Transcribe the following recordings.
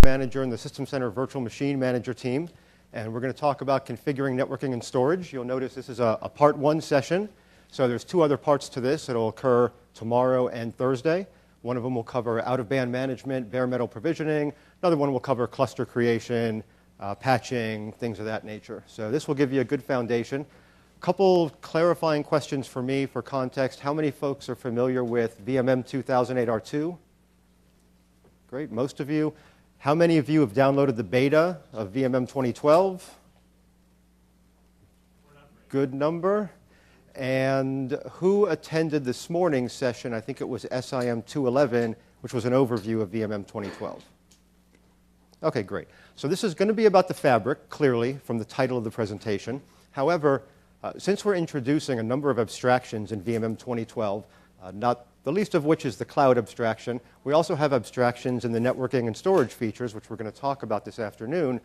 Manager in the System Center Virtual Machine Manager team, and we're going to talk about configuring networking and storage. You'll notice this is a part one session, so there's two other parts to this. It'll occur tomorrow and Thursday. One of them will cover out-of-band management, bare metal provisioning. Another one will cover cluster creation, patching, things of that nature. So this will give you a good foundation. A couple clarifying questions for me for context. How many folks are familiar with VMM 2008R2? Great, most of you. How many of you have downloaded the beta of VMM 2012? Good number. And who attended this morning's session? I think it was SIM 211, which was an overview of VMM 2012. Okay, great. So this is going to be about the fabric, clearly, from the title of the presentation. However, since we're introducing a number of abstractions in VMM 2012, not the least of which is the cloud abstraction, we also have abstractions in the networking and storage features, which we're going to talk about this afternoon.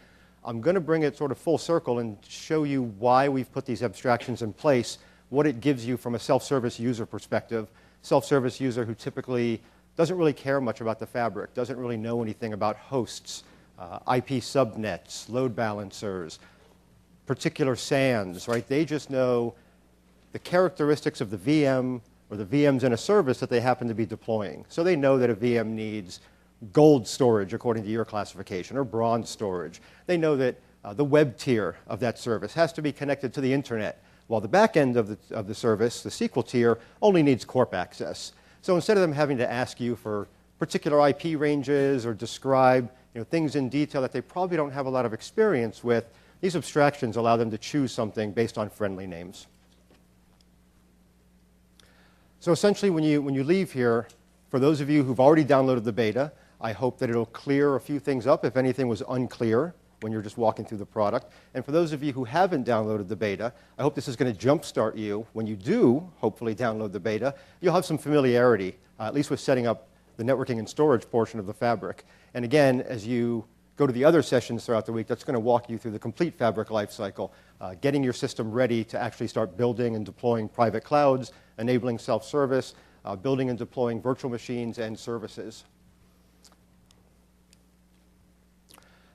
I'm going to bring it sort of full circle and show you why we've put these abstractions in place, what it gives you from a self-service user perspective. Self-service user who typically doesn't really care much about the fabric, doesn't really know anything about hosts, IP subnets, load balancers, particular SANs, right? They just know the characteristics of the VM or the VMs in a service that they happen to be deploying. So they know that a VM needs gold storage according to your classification or bronze storage. They know that the web tier of that service has to be connected to the internet, while the back end of the service, the SQL tier, only needs corp access. So instead of them having to ask you for particular IP ranges or describe things in detail that they probably don't have a lot of experience with, these abstractions allow them to choose something based on friendly names. So essentially, when you leave here, for those of you who've already downloaded the beta, I hope that it'll clear a few things up if anything was unclear when you're just walking through the product. And for those of you who haven't downloaded the beta, I hope this is going to jumpstart you. When you do, hopefully, download the beta, you'll have some familiarity, at least with setting up the networking and storage portion of the fabric. And again, as you go to the other sessions throughout the week, that's going to walk you through the complete fabric lifecycle, getting your system ready to actually start building and deploying private clouds, enabling self-service, building and deploying virtual machines and services.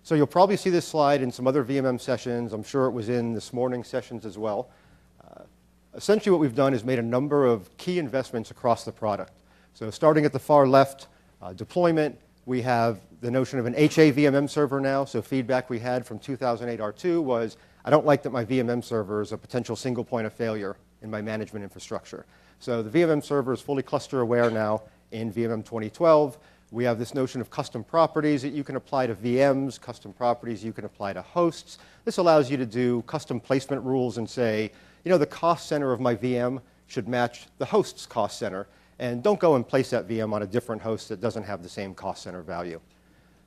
So you'll probably see this slide in some other VMM sessions. I'm sure it was in this morning's sessions as well. Essentially what we've done is made a number of key investments across the product. So starting at the far left, deployment, we have the notion of an HA VMM server now. So feedback we had from 2008R2 was, I don't like that my VMM server is a potential single point of failure in my management infrastructure. So the VMM server is fully cluster aware now in VMM 2012. We have this notion of custom properties that you can apply to VMs, custom properties you can apply to hosts. This allows you to do custom placement rules and say, the cost center of my VM should match the host's cost center. And don't go and place that VM on a different host that doesn't have the same cost center value.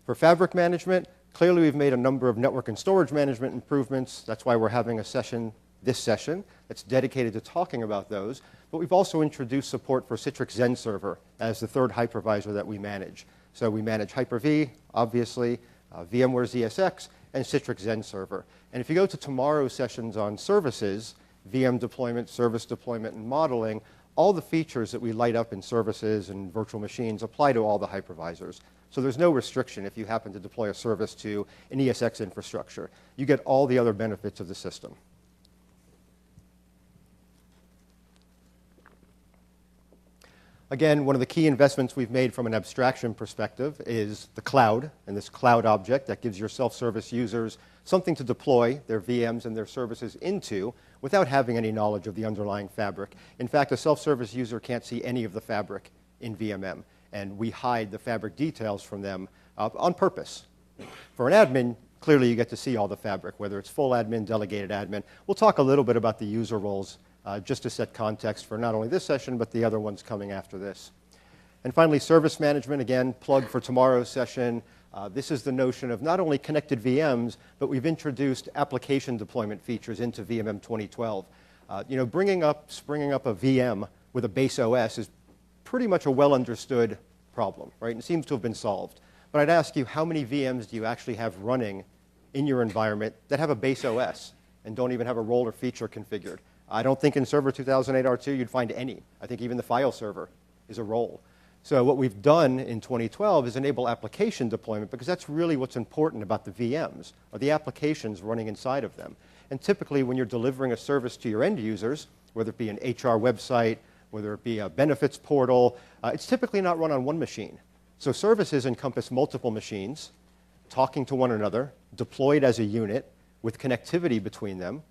For fabric management, clearly we've made a number of network and storage management improvements. That's why we're having a session, this session, that's dedicated to talking about those. But we've also introduced support for Citrix Xen Server as the third hypervisor that we manage. So we manage Hyper-V, obviously, VMware ZSX, and Citrix Xen Server. And if you go to tomorrow's sessions on services, VM deployment, service deployment, and modeling, all the features that we light up in services and virtual machines apply to all the hypervisors. So there's no restriction if you happen to deploy a service to an ESX infrastructure. You get all the other benefits of the system. Again, one of the key investments we've made from an abstraction perspective is the cloud, and this cloud object that gives your self-service users something to deploy their VMs and their services into without having any knowledge of the underlying fabric. In fact, a self-service user can't see any of the fabric in VMM, and we hide the fabric details from them on purpose. For an admin, clearly you get to see all the fabric, whether it's full admin, delegated admin. We'll talk a little bit about the user roles just to set context for not only this session, but the other ones coming after this. And finally, service management, again, plug for tomorrow's session. This is the notion of not only connected VMs, but we've introduced application deployment features into VMM 2012. Springing up a VM with a base OS is pretty much a well-understood problem, right? And it seems to have been solved. But I'd ask you, how many VMs do you actually have running in your environment that have a base OS and don't even have a role or feature configured? I don't think in Server 2008 R2 you'd find any. I think even the file server is a role. So what we've done in 2012 is enable application deployment, because that's really what's important about the VMs, are the applications running inside of them. And typically when you're delivering a service to your end users, whether it be an HR website, whether it be a benefits portal, it's typically not run on one machine. So services encompass multiple machines, talking to one another, deployed as a unit, with connectivity between them,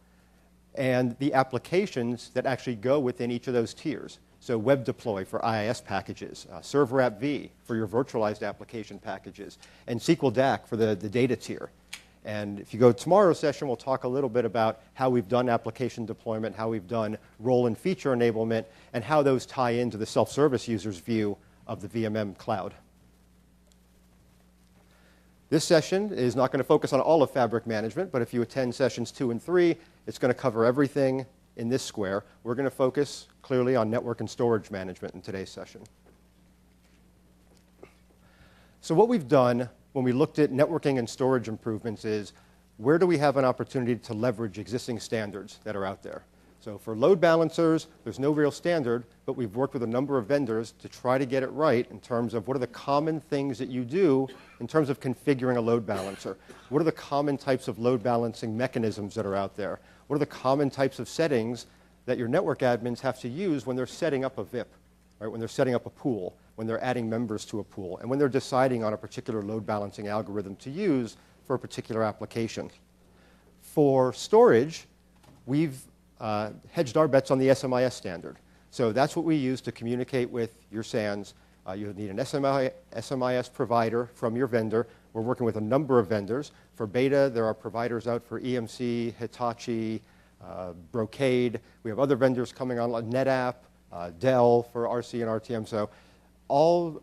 and the applications that actually go within each of those tiers. So web deploy for IIS packages, server app V for your virtualized application packages, and SQL DAC for the data tier. And if you go to tomorrow's session, we'll talk a little bit about how we've done application deployment, how we've done role and feature enablement, and how those tie into the self-service user's view of the VMM cloud. This session is not going to focus on all of fabric management, but if you attend sessions 2 and 3, it's going to cover everything in this square. We're going to focus clearly on network and storage management in today's session. So what we've done when we looked at networking and storage improvements is, where do we have an opportunity to leverage existing standards that are out there? So for load balancers, there's no real standard, but we've worked with a number of vendors to try to get it right in terms of what are the common things that you do in terms of configuring a load balancer. What are the common types of load balancing mechanisms that are out there? What are the common types of settings that your network admins have to use when they're setting up a VIP, right? When they're setting up a pool, when they're adding members to a pool, and when they're deciding on a particular load balancing algorithm to use for a particular application. For storage, we've hedged our bets on the SMIS standard. So that's what we use to communicate with your SANs. You need an SMIS provider from your vendor. We're working with a number of vendors. For beta, there are providers out for EMC, Hitachi, Brocade. We have other vendors coming on, like NetApp, Dell for RC and RTM. So all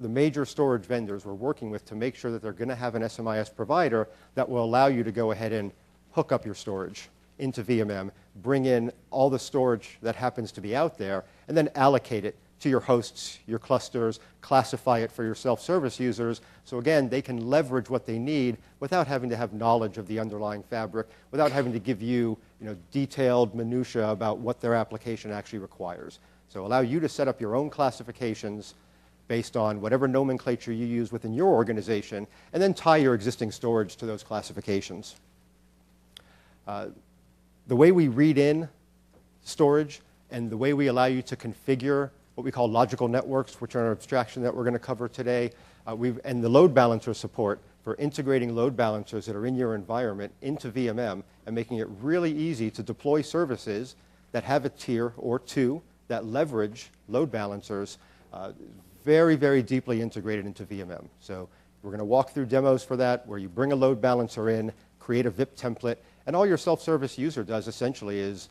the major storage vendors we're working with to make sure that they're going to have an SMIS provider that will allow you to go ahead and hook up your storage into VMM, bring in all the storage that happens to be out there, and then allocate it to your hosts, your clusters, classify it for your self-service users. So again, they can leverage what they need without having to have knowledge of the underlying fabric, without having to give you, detailed minutia about what their application actually requires. So allow you to set up your own classifications based on whatever nomenclature you use within your organization, and then tie your existing storage to those classifications. The way we read in storage and the way we allow you to configure what we call logical networks, which are an abstraction that we're going to cover today, and the load balancer support for integrating load balancers that are in your environment into VMM and making it really easy to deploy services that have a tier or two that leverage load balancers, very, very deeply integrated into VMM. So we're going to walk through demos for that, where you bring a load balancer in, create a VIP template, and all your self-service user does essentially is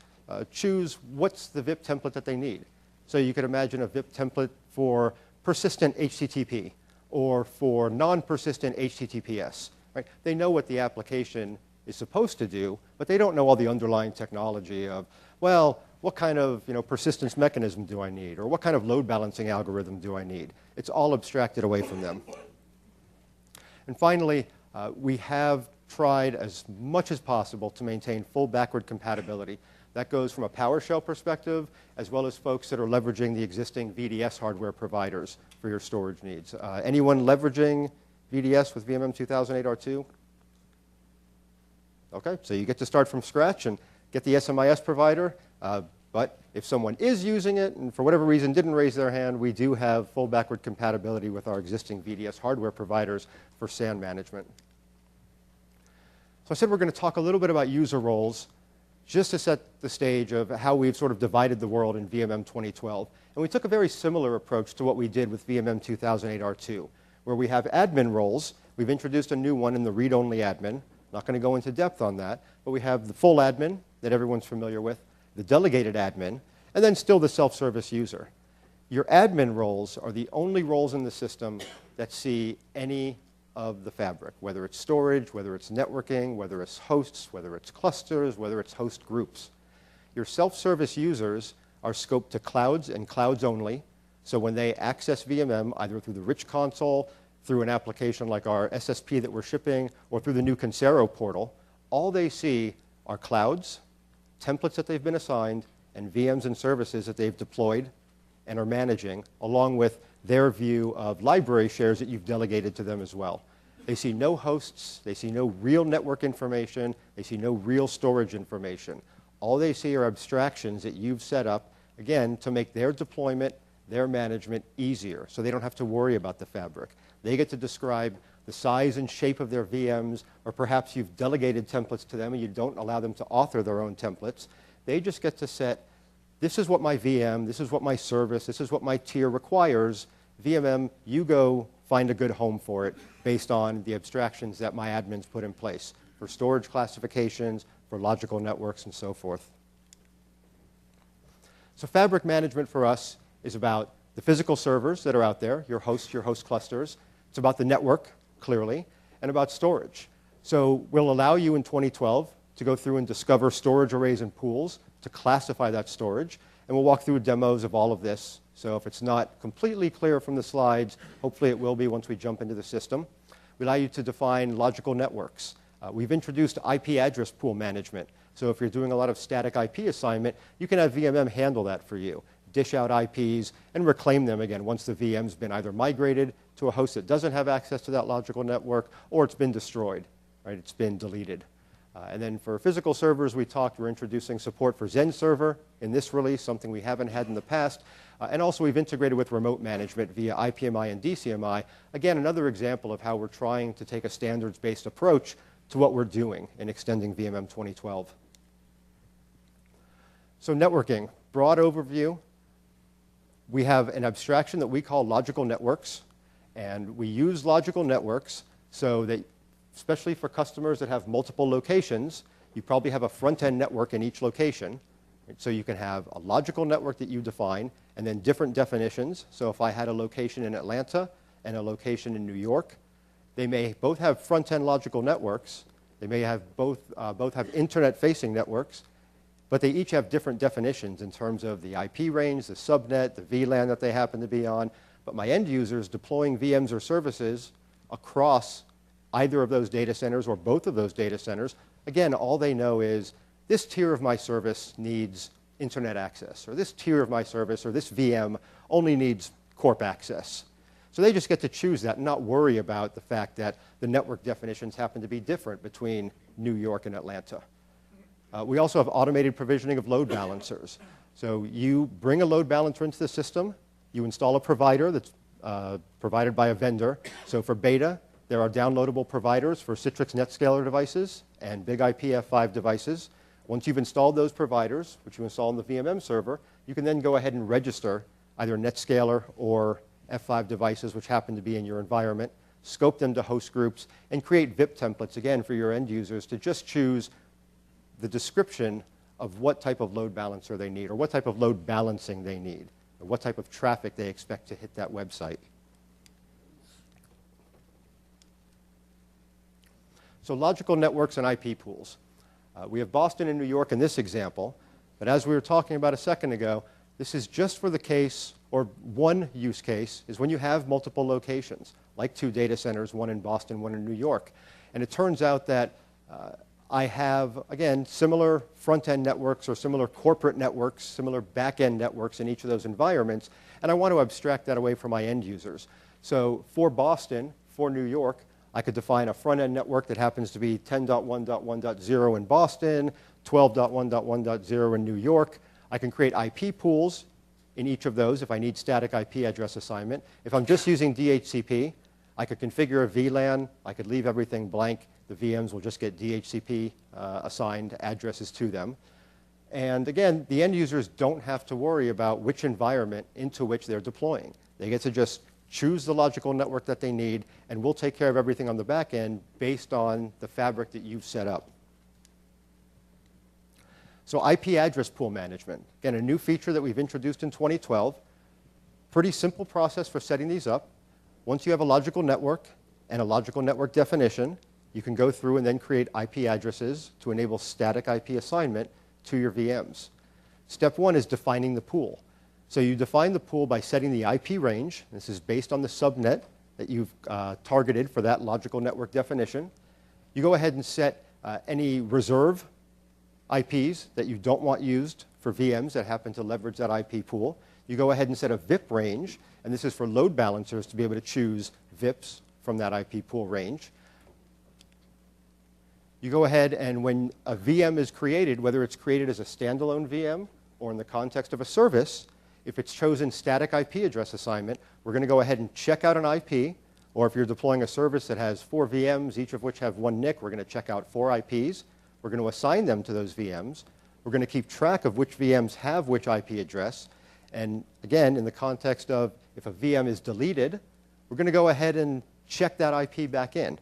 choose what's the VIP template that they need. So you could imagine a VIP template for persistent HTTP or for non-persistent HTTPS. Right? They know what the application is supposed to do, but they don't know all the underlying technology of, well, what kind of persistence mechanism do I need? Or what kind of load balancing algorithm do I need? It's all abstracted away from them. And finally, we have tried as much as possible to maintain full backward compatibility. That goes from a PowerShell perspective, as well as folks that are leveraging the existing VDS hardware providers for your storage needs. Anyone leveraging VDS with VMM 2008 R2? Okay, so you get to start from scratch and get the SMIS provider. But if someone is using it and for whatever reason didn't raise their hand, we do have full backward compatibility with our existing VDS hardware providers for SAN management. So I said we're going to talk a little bit about user roles just to set the stage of how we've sort of divided the world in VMM 2012. And we took a very similar approach to what we did with VMM 2008 R2, where we have admin roles. We've introduced a new one in the read-only admin. Not going to go into depth on that, but we have the full admin that everyone's familiar with, the delegated admin, and then still the self-service user. Your admin roles are the only roles in the system that see any of the fabric, whether it's storage, whether it's networking, whether it's hosts, whether it's clusters, whether it's host groups. Your self-service users are scoped to clouds and clouds only. So when they access VMM, either through the rich console, through an application like our SSP that we're shipping, or through the new Concero portal, all they see are clouds, templates that they've been assigned, and VMs and services that they've deployed and are managing, along with their view of library shares that you've delegated to them as well. They see no hosts, they see no real network information, they see no real storage information. All they see are abstractions that you've set up, again, to make their deployment, their management easier, so they don't have to worry about the fabric. They get to describe the size and shape of their VMs, or perhaps you've delegated templates to them and you don't allow them to author their own templates. They just get to set, this is what my VM, this is what my service, this is what my tier requires. VMM, you go find a good home for it based on the abstractions that my admins put in place for storage classifications, for logical networks, and so forth. So fabric management for us is about the physical servers that are out there, your host clusters. It's about the network, clearly, and about storage. So we'll allow you in 2012 to go through and discover storage arrays and pools to classify that storage, and we'll walk through demos of all of this. So if it's not completely clear from the slides, hopefully it will be once we jump into the system. We allow you to define logical networks. We've introduced IP address pool management. So if you're doing a lot of static IP assignment, you can have VMM handle that for you. Dish out IPs and reclaim them again once the VM's been either migrated to a host that doesn't have access to that logical network, or it's been destroyed, right? It's been deleted. And then for physical servers, we're introducing support for Zen Server in this release, something we haven't had in the past. And also we've integrated with remote management via IPMI and DCMI. Again, another example of how we're trying to take a standards-based approach to what we're doing in extending VMM 2012. So networking, broad overview. We have an abstraction that we call logical networks, and we use logical networks so that, especially for customers that have multiple locations, you probably have a front-end network in each location. So you can have a logical network that you define, and then different definitions. So if I had a location in Atlanta and a location in New York, they may both have front-end logical networks. They may have both have internet-facing networks, but they each have different definitions in terms of the IP range, the subnet, the VLAN that they happen to be on. But my end users deploying VMs or services across either of those data centers or both of those data centers, again, all they know is this tier of my service needs internet access, or this tier of my service or this VM only needs corp access. So they just get to choose that and not worry about the fact that the network definitions happen to be different between New York and Atlanta. We also have automated provisioning of load balancers. So you bring a load balancer into the system, you install a provider that's provided by a vendor. So for beta, there are downloadable providers for Citrix NetScaler devices and Big IP F5 devices. Once you've installed those providers, which you install on the VMM server, you can then go ahead and register either NetScaler or F5 devices, which happen to be in your environment, scope them to host groups, and create VIP templates, again, for your end users to just choose the description of what type of load balancer they need, or what type of load balancing they need, or what type of traffic they expect to hit that website. So logical networks and IP pools. We have Boston and New York in this example, but as we were talking about a second ago, this is just for the case, or one use case, is when you have multiple locations, like 2 data centers, one in Boston, one in New York. And it turns out that I have, again, similar front-end networks or similar corporate networks, similar back-end networks in each of those environments, and I want to abstract that away from my end users. So for Boston, for New York, I could define a front-end network that happens to be 10.1.1.0 in Boston, 12.1.1.0 in New York. I can create IP pools in each of those if I need static IP address assignment. If I'm just using DHCP, I could configure a VLAN. I could leave everything blank. The VMs will just get DHCP assigned addresses to them. And again, the end users don't have to worry about which environment into which they're deploying. They get to just choose the logical network that they need, and we'll take care of everything on the back end based on the fabric that you've set up. So IP address pool management. Again, a new feature that we've introduced in 2012. Pretty simple process for setting these up. Once you have a logical network and a logical network definition, you can go through and then create IP addresses to enable static IP assignment to your VMs. Step 1 is defining the pool. So you define the pool by setting the IP range. This is based on the subnet that you've targeted for that logical network definition. You go ahead and set any reserve IPs that you don't want used for VMs that happen to leverage that IP pool. You go ahead and set a VIP range, and this is for load balancers to be able to choose VIPs from that IP pool range. You go ahead and when a VM is created, whether it's created as a standalone VM or in the context of a service, if it's chosen static IP address assignment, we're going to go ahead and check out an IP, or if you're deploying a service that has 4 VMs, each of which have 1 NIC, we're going to check out 4 IPs. We're going to assign them to those VMs. We're going to keep track of which VMs have which IP address. And again, in the context of if a VM is deleted, we're going to go ahead and check that IP back in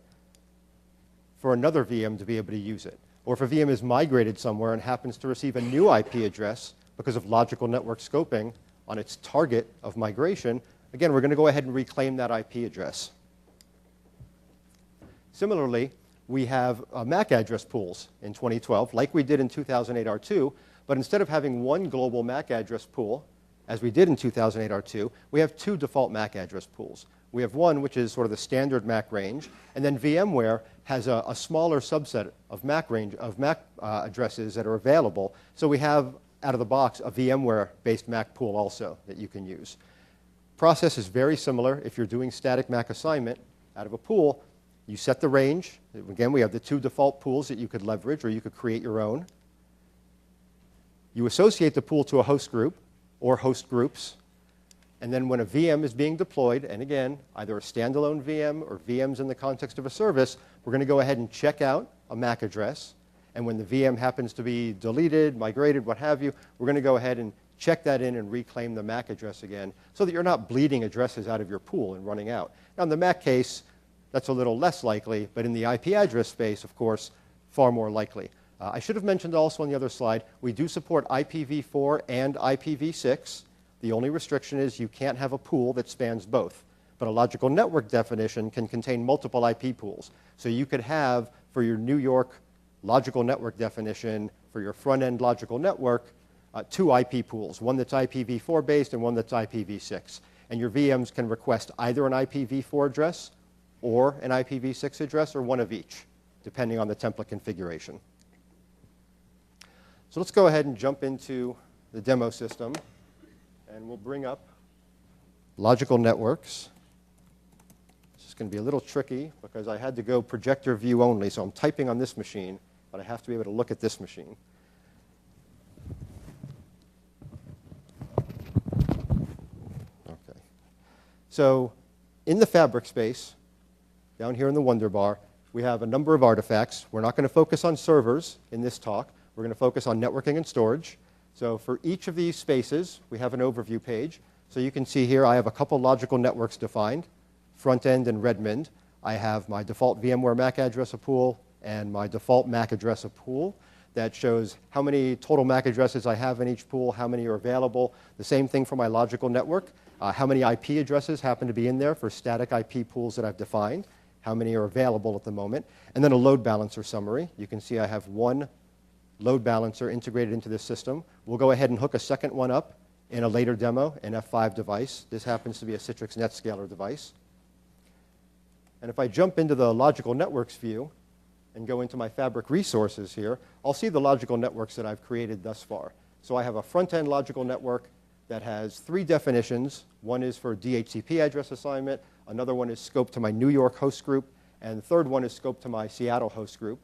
for another VM to be able to use it. Or if a VM is migrated somewhere and happens to receive a new IP address because of logical network scoping on its target of migration, again, we're going to go ahead and reclaim that IP address. Similarly, we have MAC address pools in 2012, like we did in 2008 R2, but instead of having one global MAC address pool, as we did in 2008 R2, we have 2 default MAC address pools. We have one, which is sort of the standard MAC range, and then VMware has a smaller subset of MAC addresses that are available. So we have, out of the box, a VMware-based MAC pool also that you can use. Process is very similar. If you're doing static MAC assignment out of a pool, you set the range. Again, we have the 2 default pools that you could leverage, or you could create your own. You associate the pool to a host group or host groups. And then when a VM is being deployed, and again, either a standalone VM or VMs in the context of a service, we're going to go ahead and check out a MAC address. And when the VM happens to be deleted, migrated, what have you, we're going to go ahead and check that in and reclaim the MAC address again so that you're not bleeding addresses out of your pool and running out. Now, in the MAC case, that's a little less likely, but in the IP address space, of course, far more likely. I should have mentioned also on the other slide, we do support IPv4 and IPv6. The only restriction is you can't have a pool that spans both. But a logical network definition can contain multiple IP pools. So you could have, for your New York logical network definition, for your front-end logical network, 2 IP pools, one that's IPv4 based and one that's IPv6. And your VMs can request either an IPv4 address or an IPv6 address, or one of each, depending on the template configuration. So let's go ahead and jump into the demo system, and we'll bring up logical networks. This is going to be a little tricky because I had to go projector view only, so I'm typing on this machine, but I have to be able to look at this machine. Okay. So in the fabric space, down here in the Wonder Bar, we have a number of artifacts. We're not going to focus on servers in this talk. We're going to focus on networking and storage. So for each of these spaces, we have an overview page. So you can see here I have a couple logical networks defined, front-end and Redmond. I have my default VMware MAC address pool and my default MAC address pool. That shows how many total MAC addresses I have in each pool, how many are available. The same thing for my logical network, how many IP addresses happen to be in there for static IP pools that I've defined, how many are available at the moment, and then a load balancer summary. You can see I have one load balancer integrated into this system. We'll go ahead and hook a second one up in a later demo, an F5 device. This happens to be a Citrix NetScaler device. And if I jump into the logical networks view and go into my fabric resources here, I'll see the logical networks that I've created thus far. So I have a front-end logical network that has 3 definitions. One is for DHCP address assignment, another one is scoped to my New York host group, and the third one is scoped to my Seattle host group.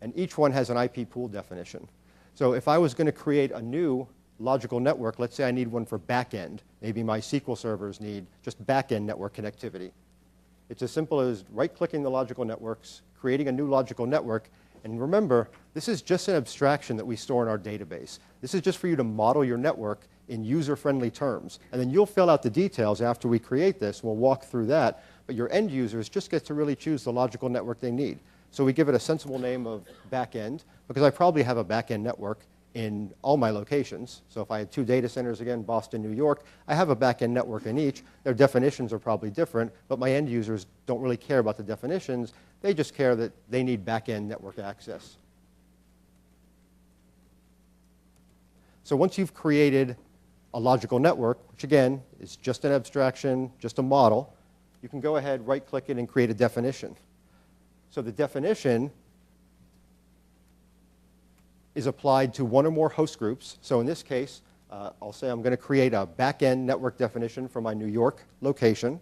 And each one has an IP pool definition. So if I was going to create a new logical network, let's say I need one for backend, maybe my SQL servers need just backend network connectivity. It's as simple as right-clicking the logical networks, creating a new logical network, and remember, this is just an abstraction that we store in our database. This is just for you to model your network in user-friendly terms. And then you'll fill out the details after we create this. We'll walk through that. But your end users just get to really choose the logical network they need. So we give it a sensible name of backend, because I probably have a backend network in all my locations. So if I had 2 data centers, again, Boston, New York, I have a backend network in each. Their definitions are probably different, but my end users don't really care about the definitions. They just care that they need backend network access. So once you've created a logical network, which again is just an abstraction, just a model, you can go ahead, right-click it, and create a definition. So the definition is applied to one or more host groups. So in this case, I'll say I'm going to create a back-end network definition for my New York location.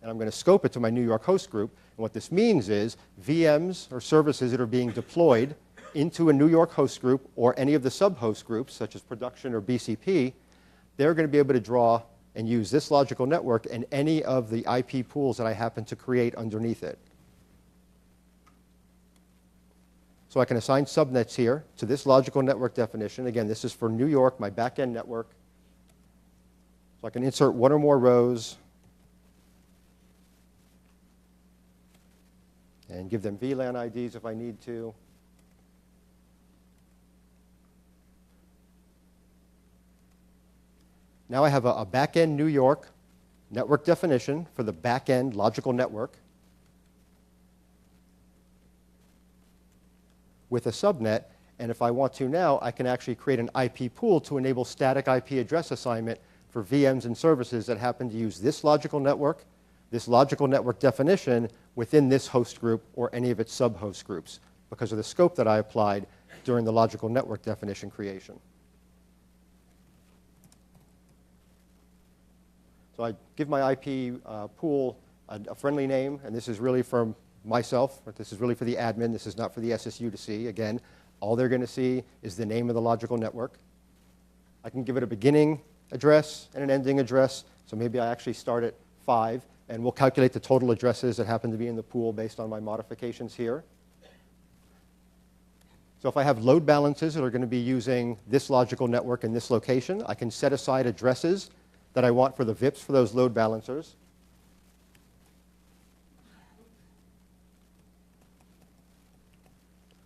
And I'm going to scope it to my New York host group. And what this means is VMs or services that are being deployed into a New York host group or any of the sub-host groups, such as production or BCP, they're going to be able to draw and use this logical network and any of the IP pools that I happen to create underneath it. So I can assign subnets here to this logical network definition. Again, this is for New York, my back-end network. So I can insert one or more rows and give them VLAN IDs if I need to. Now I have a back-end New York network definition for the back-end logical network with a subnet. And if I want to now, I can actually create an IP pool to enable static IP address assignment for VMs and services that happen to use this logical network definition within this host group or any of its sub-host groups because of the scope that I applied during the logical network definition creation. So I give my IP pool a friendly name, and this is really from myself. This is really for the admin. This is not for the SSU to see. Again, all they're going to see is the name of the logical network. I can give it a beginning address and an ending address. So maybe I actually start at 5, and we'll calculate the total addresses that happen to be in the pool based on my modifications here. So if I have load balances that are going to be using this logical network in this location, I can set aside addresses that I want for the VIPs for those load balancers.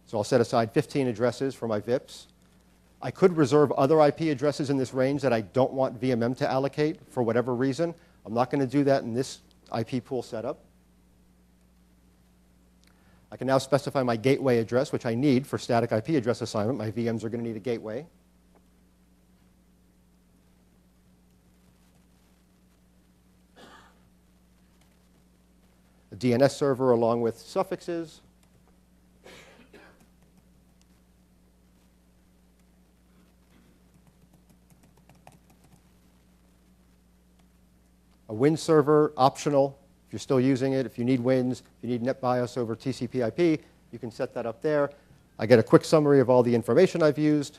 So I'll set aside 15 addresses for my VIPs. I could reserve other IP addresses in this range that I don't want VMM to allocate for whatever reason. I'm not going to do that in this IP pool setup. I can now specify my gateway address, which I need for static IP address assignment. My VMs are going to need a gateway. A DNS server along with suffixes. A Win server, optional, if you're still using it. If you need Wins, if you need NetBIOS over TCP/IP, you can set that up there. I get a quick summary of all the information I've used.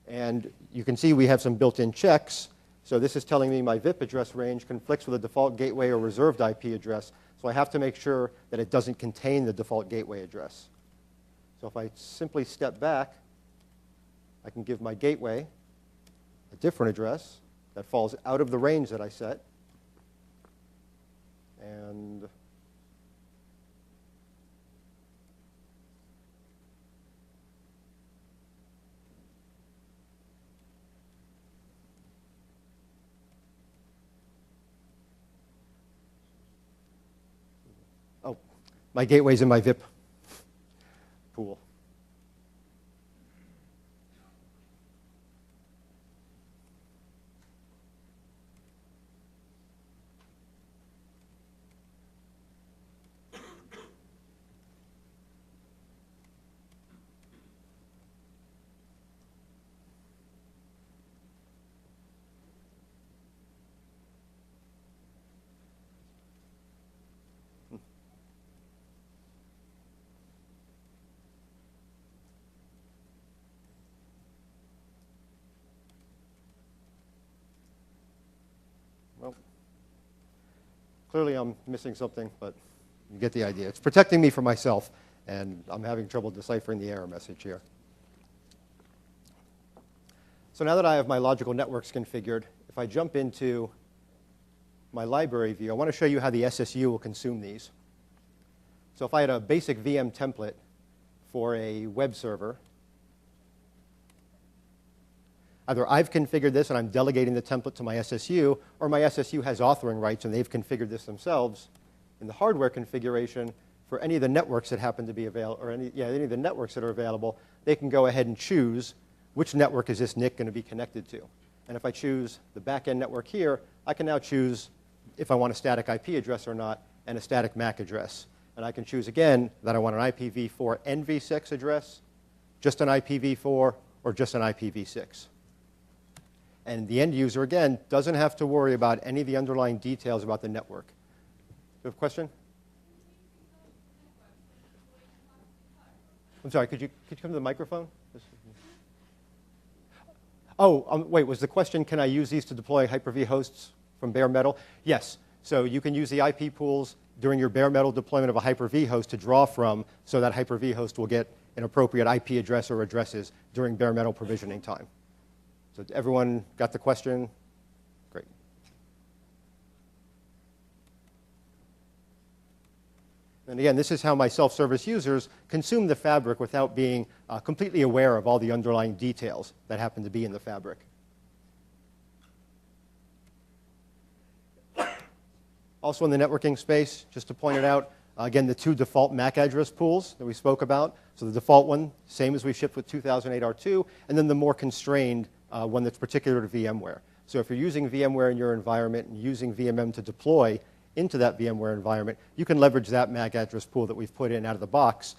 And you can see we have some built-in checks. So this is telling me my VIP address range conflicts with a default gateway or reserved IP address. So I have to make sure that it doesn't contain the default gateway address. So if I simply step back, I can give my gateway a different address that falls out of the range that I set. And oh, my gateway's in my VIP pool. Well, clearly I'm missing something, but you get the idea. It's protecting me from myself, and I'm having trouble deciphering the error message here. So now that I have my logical networks configured, if I jump into my library view, I want to show you how the SSU will consume these. So if I had a basic VM template for a web server, either I've configured this and I'm delegating the template to my SSU, or my SSU has authoring rights and they've configured this themselves. In the hardware configuration, for any of the networks that happen to be available, or any of the networks that are available, they can go ahead and choose which network is this NIC going to be connected to. And if I choose the back-end network here, I can now choose if I want a static IP address or not and a static MAC address. And I can choose again that I want an IPv4 and v6 address, just an IPv4, or just an IPv6. And the end user, again, doesn't have to worry about any of the underlying details about the network. Do you have a question? I'm sorry, could you come to the microphone? Oh, wait, was the question, can I use these to deploy Hyper-V hosts from bare metal? Yes. So you can use the IP pools during your bare metal deployment of a Hyper-V host to draw from, so that Hyper-V host will get an appropriate IP address or addresses during bare metal provisioning time. So everyone got the question? Great. And again, this is how my self-service users consume the fabric without being completely aware of all the underlying details that happen to be in the fabric. Also in the networking space, just to point it out, again, the two default MAC address pools that we spoke about. So the default one, same as we shipped with 2008 R2, and then the more constrained one that's particular to VMware. So if you're using VMware in your environment and using VMM to deploy into that VMware environment, you can leverage that MAC address pool that we've put in out of the box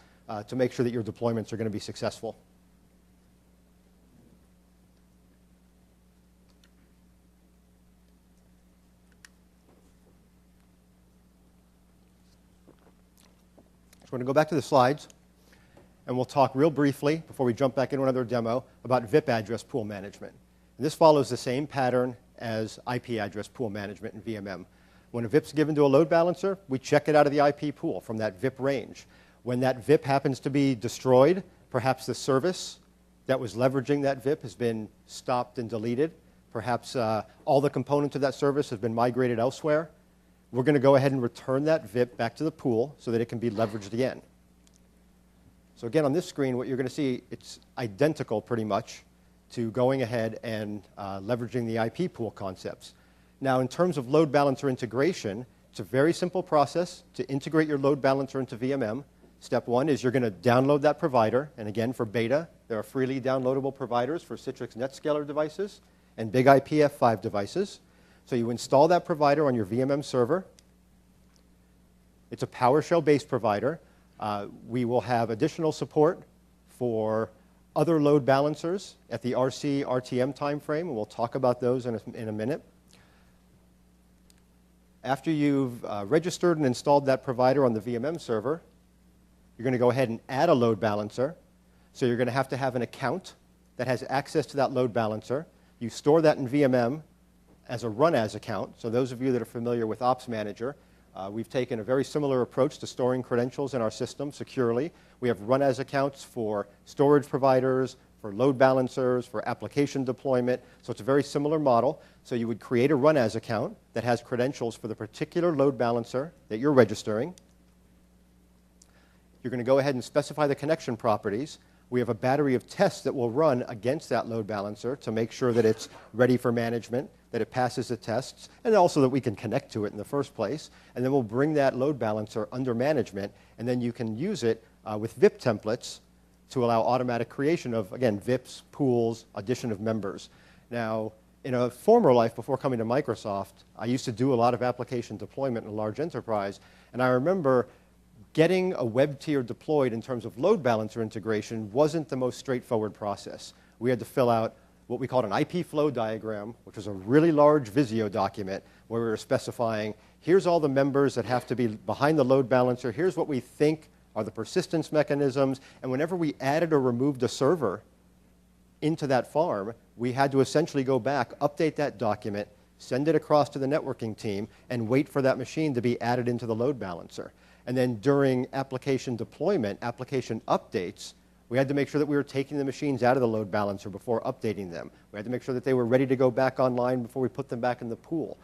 to make sure that your deployments are going to be successful. So we're going to go back to the slides, and we'll talk real briefly, before we jump back into another demo, about VIP address pool management. And this follows the same pattern as IP address pool management in VMM. When a VIP's given to a load balancer, we check it out of the IP pool from that VIP range. When that VIP happens to be destroyed, perhaps the service that was leveraging that VIP has been stopped and deleted, perhaps all the components of that service have been migrated elsewhere, we're going to go ahead and return that VIP back to the pool so that it can be leveraged again. So again, on this screen, what you're going to see, it's identical pretty much to going ahead and leveraging the IP pool concepts. Now, in terms of load balancer integration, it's a very simple process to integrate your load balancer into VMM. Step one is you're going to download that provider. And again, for beta, there are freely downloadable providers for Citrix NetScaler devices and Big IP F5 devices. So you install that provider on your VMM server. It's a PowerShell-based provider. We will have additional support for other load balancers at the RC, RTM timeframe, and we'll talk about those in a minute. After you've registered and installed that provider on the VMM server, you're going to go ahead and add a load balancer. So you're going to have an account that has access to that load balancer. You store that in VMM as a run-as account. So those of you that are familiar with Ops Manager, we've taken a very similar approach to storing credentials in our system securely. We have run-as accounts for storage providers, for load balancers, for application deployment. So it's a very similar model. So you would create a run-as account that has credentials for the particular load balancer that you're registering. You're going to go ahead and specify the connection properties. We have a battery of tests that will run against that load balancer to make sure that it's ready for management, that it passes the tests, and also that we can connect to it in the first place. And then we'll bring that load balancer under management, and then you can use it with VIP templates to allow automatic creation of, again, VIPs, pools, addition of members. Now, in a former life before coming to Microsoft, I used to do a lot of application deployment in a large enterprise, and I remember getting a web tier deployed in terms of load balancer integration wasn't the most straightforward process. We had to fill out what we called an IP flow diagram, which was a really large Visio document where we were specifying, here's all the members that have to be behind the load balancer, here's what we think are the persistence mechanisms, and whenever we added or removed a server into that farm, we had to essentially go back, update that document, send it across to the networking team, and wait for that machine to be added into the load balancer. And then during application deployment, application updates, we had to make sure that we were taking the machines out of the load balancer before updating them. We had to make sure that they were ready to go back online before we put them back in the pool.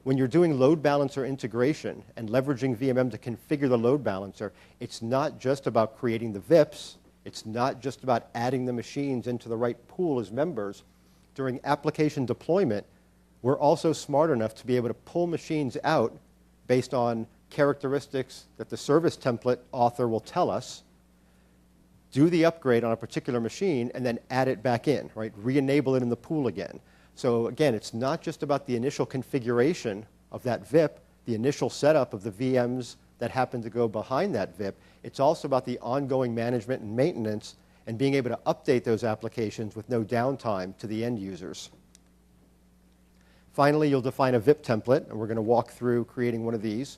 When you're doing load balancer integration and leveraging VMM to configure the load balancer, it's not just about creating the VIPs. It's not just about adding the machines into the right pool as members. During application deployment, we're also smart enough to be able to pull machines out based on characteristics that the service template author will tell us, do the upgrade on a particular machine, and then add it back in, right? Re-enable it in the pool again. So again, it's not just about the initial configuration of that VIP, the initial setup of the VMs, that happen to go behind that VIP. It's also about the ongoing management and maintenance and being able to update those applications with no downtime to the end users. Finally, you'll define a VIP template, and we're going to walk through creating one of these.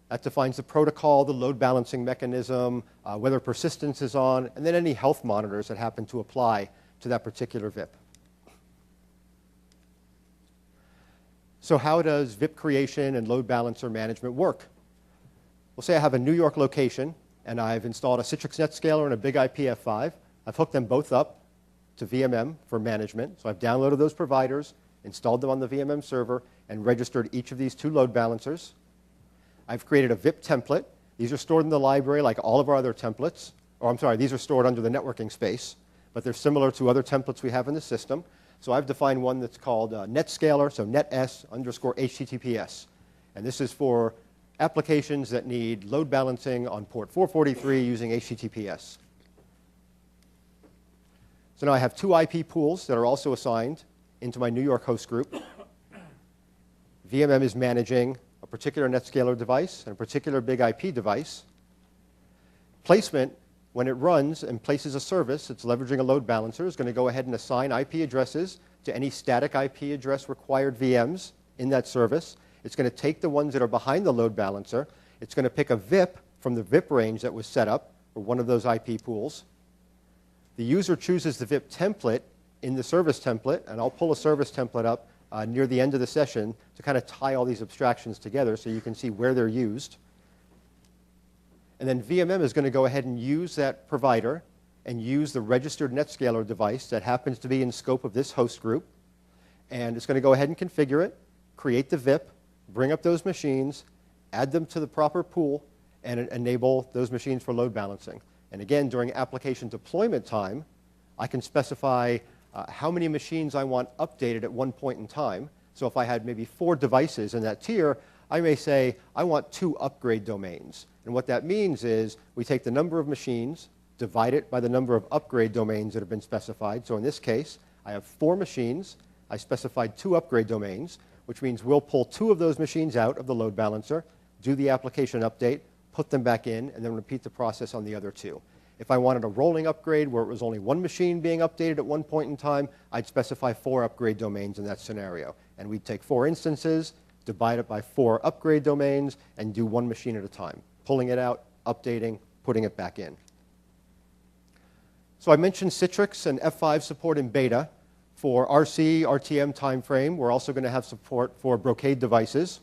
That defines the protocol, the load balancing mechanism, whether persistence is on, and then any health monitors that happen to apply to that particular VIP. So how does VIP creation and load balancer management work? We'll say I have a New York location, and I've installed a Citrix NetScaler and a Big IP F5. I've hooked them both up to VMM for management. So I've downloaded those providers, installed them on the VMM server, and registered each of these 2 load balancers. I've created a VIP template. These are stored in the library like all of our other templates. Or I'm sorry, these are stored under the networking space, but they're similar to other templates we have in the system. So I've defined one that's called NetScaler, so NetS_HTTPS. And this is for applications that need load balancing on port 443 using HTTPS. So now I have 2 IP pools that are also assigned into my New York host group. VMM is managing a particular NetScaler device and a particular Big IP device. Placement, when it runs and places a service, it's leveraging a load balancer, is going to go ahead and assign IP addresses to any static IP address required VMs in that service. It's going to take the ones that are behind the load balancer. It's going to pick a VIP from the VIP range that was set up for one of those IP pools. The user chooses the VIP template in the service template, and I'll pull a service template up near the end of the session to kind of tie all these abstractions together so you can see where they're used. And then VMM is going to go ahead and use that provider and use the registered NetScaler device that happens to be in scope of this host group. And it's going to go ahead and configure it, create the VIP, bring up those machines, add them to the proper pool, and enable those machines for load balancing. And again, during application deployment time, I can specify how many machines I want updated at one point in time. So if I had maybe 4 devices in that tier, I may say, I want 2 upgrade domains. And what that means is we take the number of machines, divide it by the number of upgrade domains that have been specified. So in this case, I have 4 machines. I specified 2 upgrade domains, which means we'll pull 2 of those machines out of the load balancer, do the application update, put them back in, and then repeat the process on the other 2. If I wanted a rolling upgrade where it was only 1 machine being updated at one point in time, I'd specify 4 upgrade domains in that scenario. And we'd take 4 instances, divide it by 4 upgrade domains, and do 1 machine at a time, pulling it out, updating, putting it back in. So I mentioned Citrix and F5 support in beta. For RC, RTM timeframe, we're also going to have support for Brocade devices.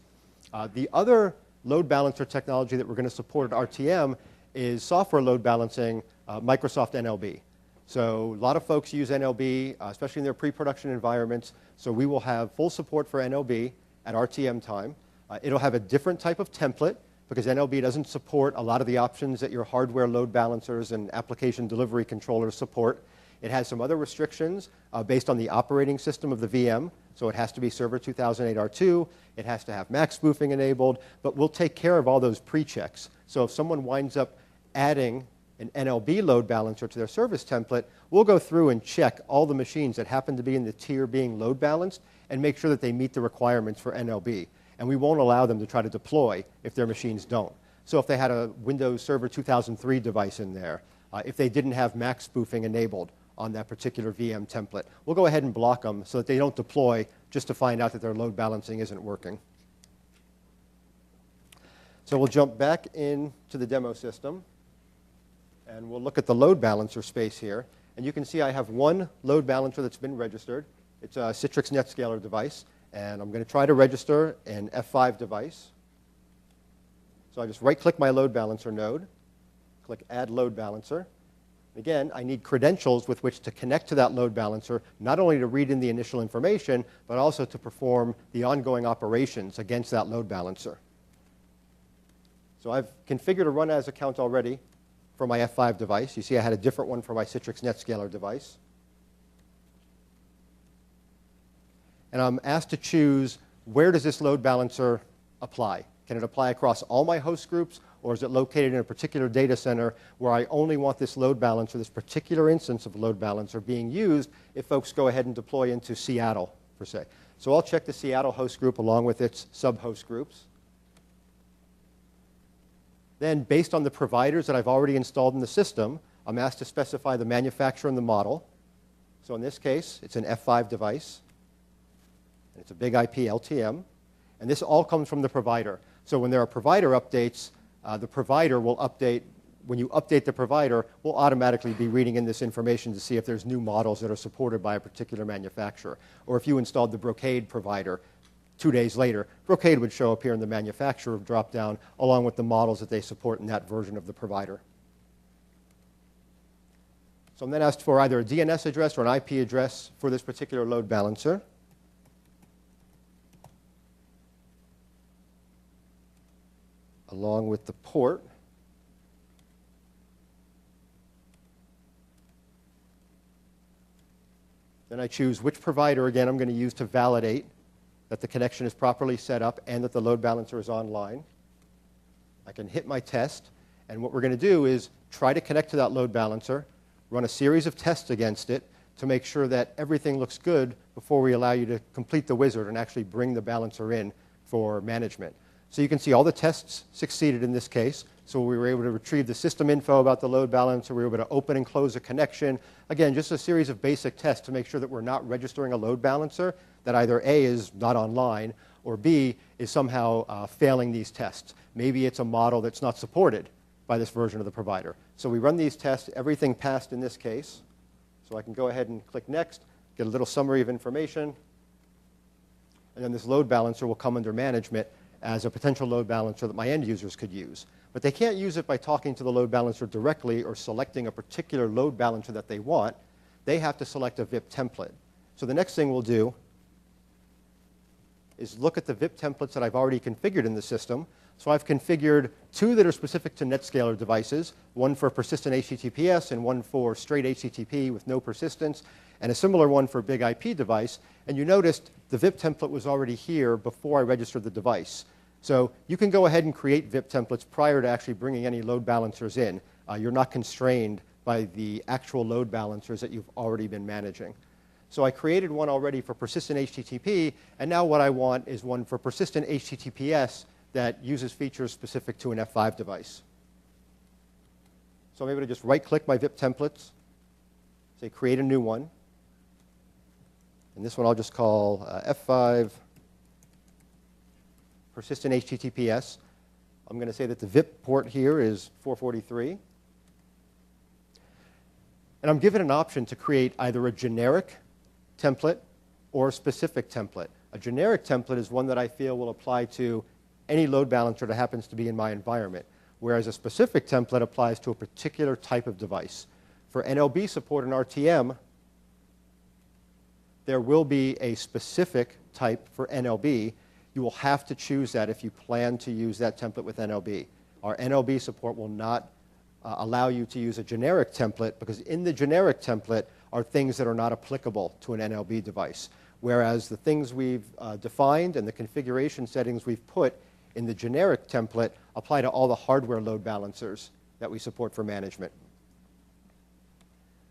The other load balancer technology that we're going to support at RTM is software load balancing, Microsoft NLB. So a lot of folks use NLB, especially in their pre-production environments. So we will have full support for NLB at RTM time. It'll have a different type of template because NLB doesn't support a lot of the options that your hardware load balancers and application delivery controllers support. It has some other restrictions based on the operating system of the VM. So it has to be Server 2008 R2. It has to have Mac spoofing enabled. But we'll take care of all those pre-checks. So if someone winds up adding an NLB load balancer to their service template, we'll go through and check all the machines that happen to be in the tier being load balanced and make sure that they meet the requirements for NLB. And we won't allow them to try to deploy if their machines don't. So if they had a Windows Server 2003 device in there, if they didn't have Mac spoofing enabled on that particular VM template, we'll go ahead and block them so that they don't deploy just to find out that their load balancing isn't working. So we'll jump back into the demo system, and we'll look at the load balancer space here. And you can see I have 1 load balancer that's been registered. It's a Citrix NetScaler device, and I'm going to try to register an F5 device. So I just right-click my load balancer node, click Add Load Balancer. Again, I need credentials with which to connect to that load balancer, not only to read in the initial information, but also to perform the ongoing operations against that load balancer. So I've configured a run as account already for my F5 device. You see I had a different one for my Citrix NetScaler device. And I'm asked to choose where does this load balancer apply. Can it apply across all my host groups, or is it located in a particular data center where I only want this load balancer, this particular instance of load balancer being used if folks go ahead and deploy into Seattle, per se. So I'll check the Seattle host group along with its sub-host groups. Then, based on the providers that I've already installed in the system, I'm asked to specify the manufacturer and the model. So in this case, it's an F5 device. And it's a big IP LTM. And this all comes from the provider. So when there are provider updates, the provider will update. When you update the provider, we'll automatically be reading in this information to see if there's new models that are supported by a particular manufacturer. Or if you installed the Brocade provider 2 days later, Brocade would show up here in the manufacturer drop-down along with the models that they support in that version of the provider. So I'm then asked for either a DNS address or an IP address for this particular load balancer. Along with the port. Then I choose which provider, again, I'm going to use to validate that the connection is properly set up and that the load balancer is online. I can hit my test, and what we're going to do is try to connect to that load balancer, run a series of tests against it to make sure that everything looks good before we allow you to complete the wizard and actually bring the balancer in for management. So you can see all the tests succeeded in this case. So we were able to retrieve the system info about the load balancer. We were able to open and close a connection. Again, just a series of basic tests to make sure that we're not registering a load balancer that either A, is not online, or B, is somehow failing these tests. Maybe it's a model that's not supported by this version of the provider. So we run these tests. Everything passed in this case. So I can go ahead and click Next, get a little summary of information. And then this load balancer will come under management as a potential load balancer that my end users could use. But they can't use it by talking to the load balancer directly or selecting a particular load balancer that they want. They have to select a VIP template. So the next thing we'll do is look at the VIP templates that I've already configured in the system. So I've configured 2 that are specific to NetScaler devices, one for persistent HTTPS and one for straight HTTP with no persistence, and a similar one for big IP device. And you noticed the VIP template was already here before I registered the device. So you can go ahead and create VIP templates prior to actually bringing any load balancers in. You're not constrained by the actual load balancers that you've already been managing. So I created one already for persistent HTTP, and now what I want is one for persistent HTTPS that uses features specific to an F5 device. So I'm able to just right-click my VIP templates, say create a new one. And this one I'll just call F5 persistent HTTPS. I'm going to say that the VIP port here is 443. And I'm given an option to create either a generic template or a specific template. A generic template is one that I feel will apply to any load balancer that happens to be in my environment, whereas a specific template applies to a particular type of device. For NLB support and RTM, there will be a specific type for NLB. You will have to choose that if you plan to use that template with NLB. Our NLB support will not allow you to use a generic template because in the generic template are things that are not applicable to an NLB device, whereas the things we've defined and the configuration settings we've put in the generic template apply to all the hardware load balancers that we support for management.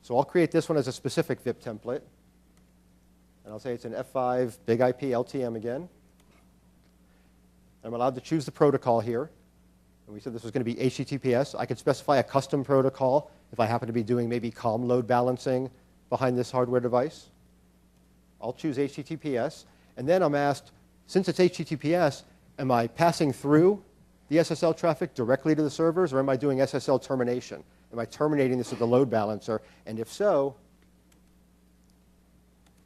So I'll create this one as a specific VIP template. And I'll say it's an F5 big IP LTM again. I'm allowed to choose the protocol here. And we said this was going to be HTTPS. I could specify a custom protocol if I happen to be doing maybe COM load balancing behind this hardware device. I'll choose HTTPS. And then I'm asked, since it's HTTPS, am I passing through the SSL traffic directly to the servers, or am I doing SSL termination? Am I terminating this with the load balancer? And if so,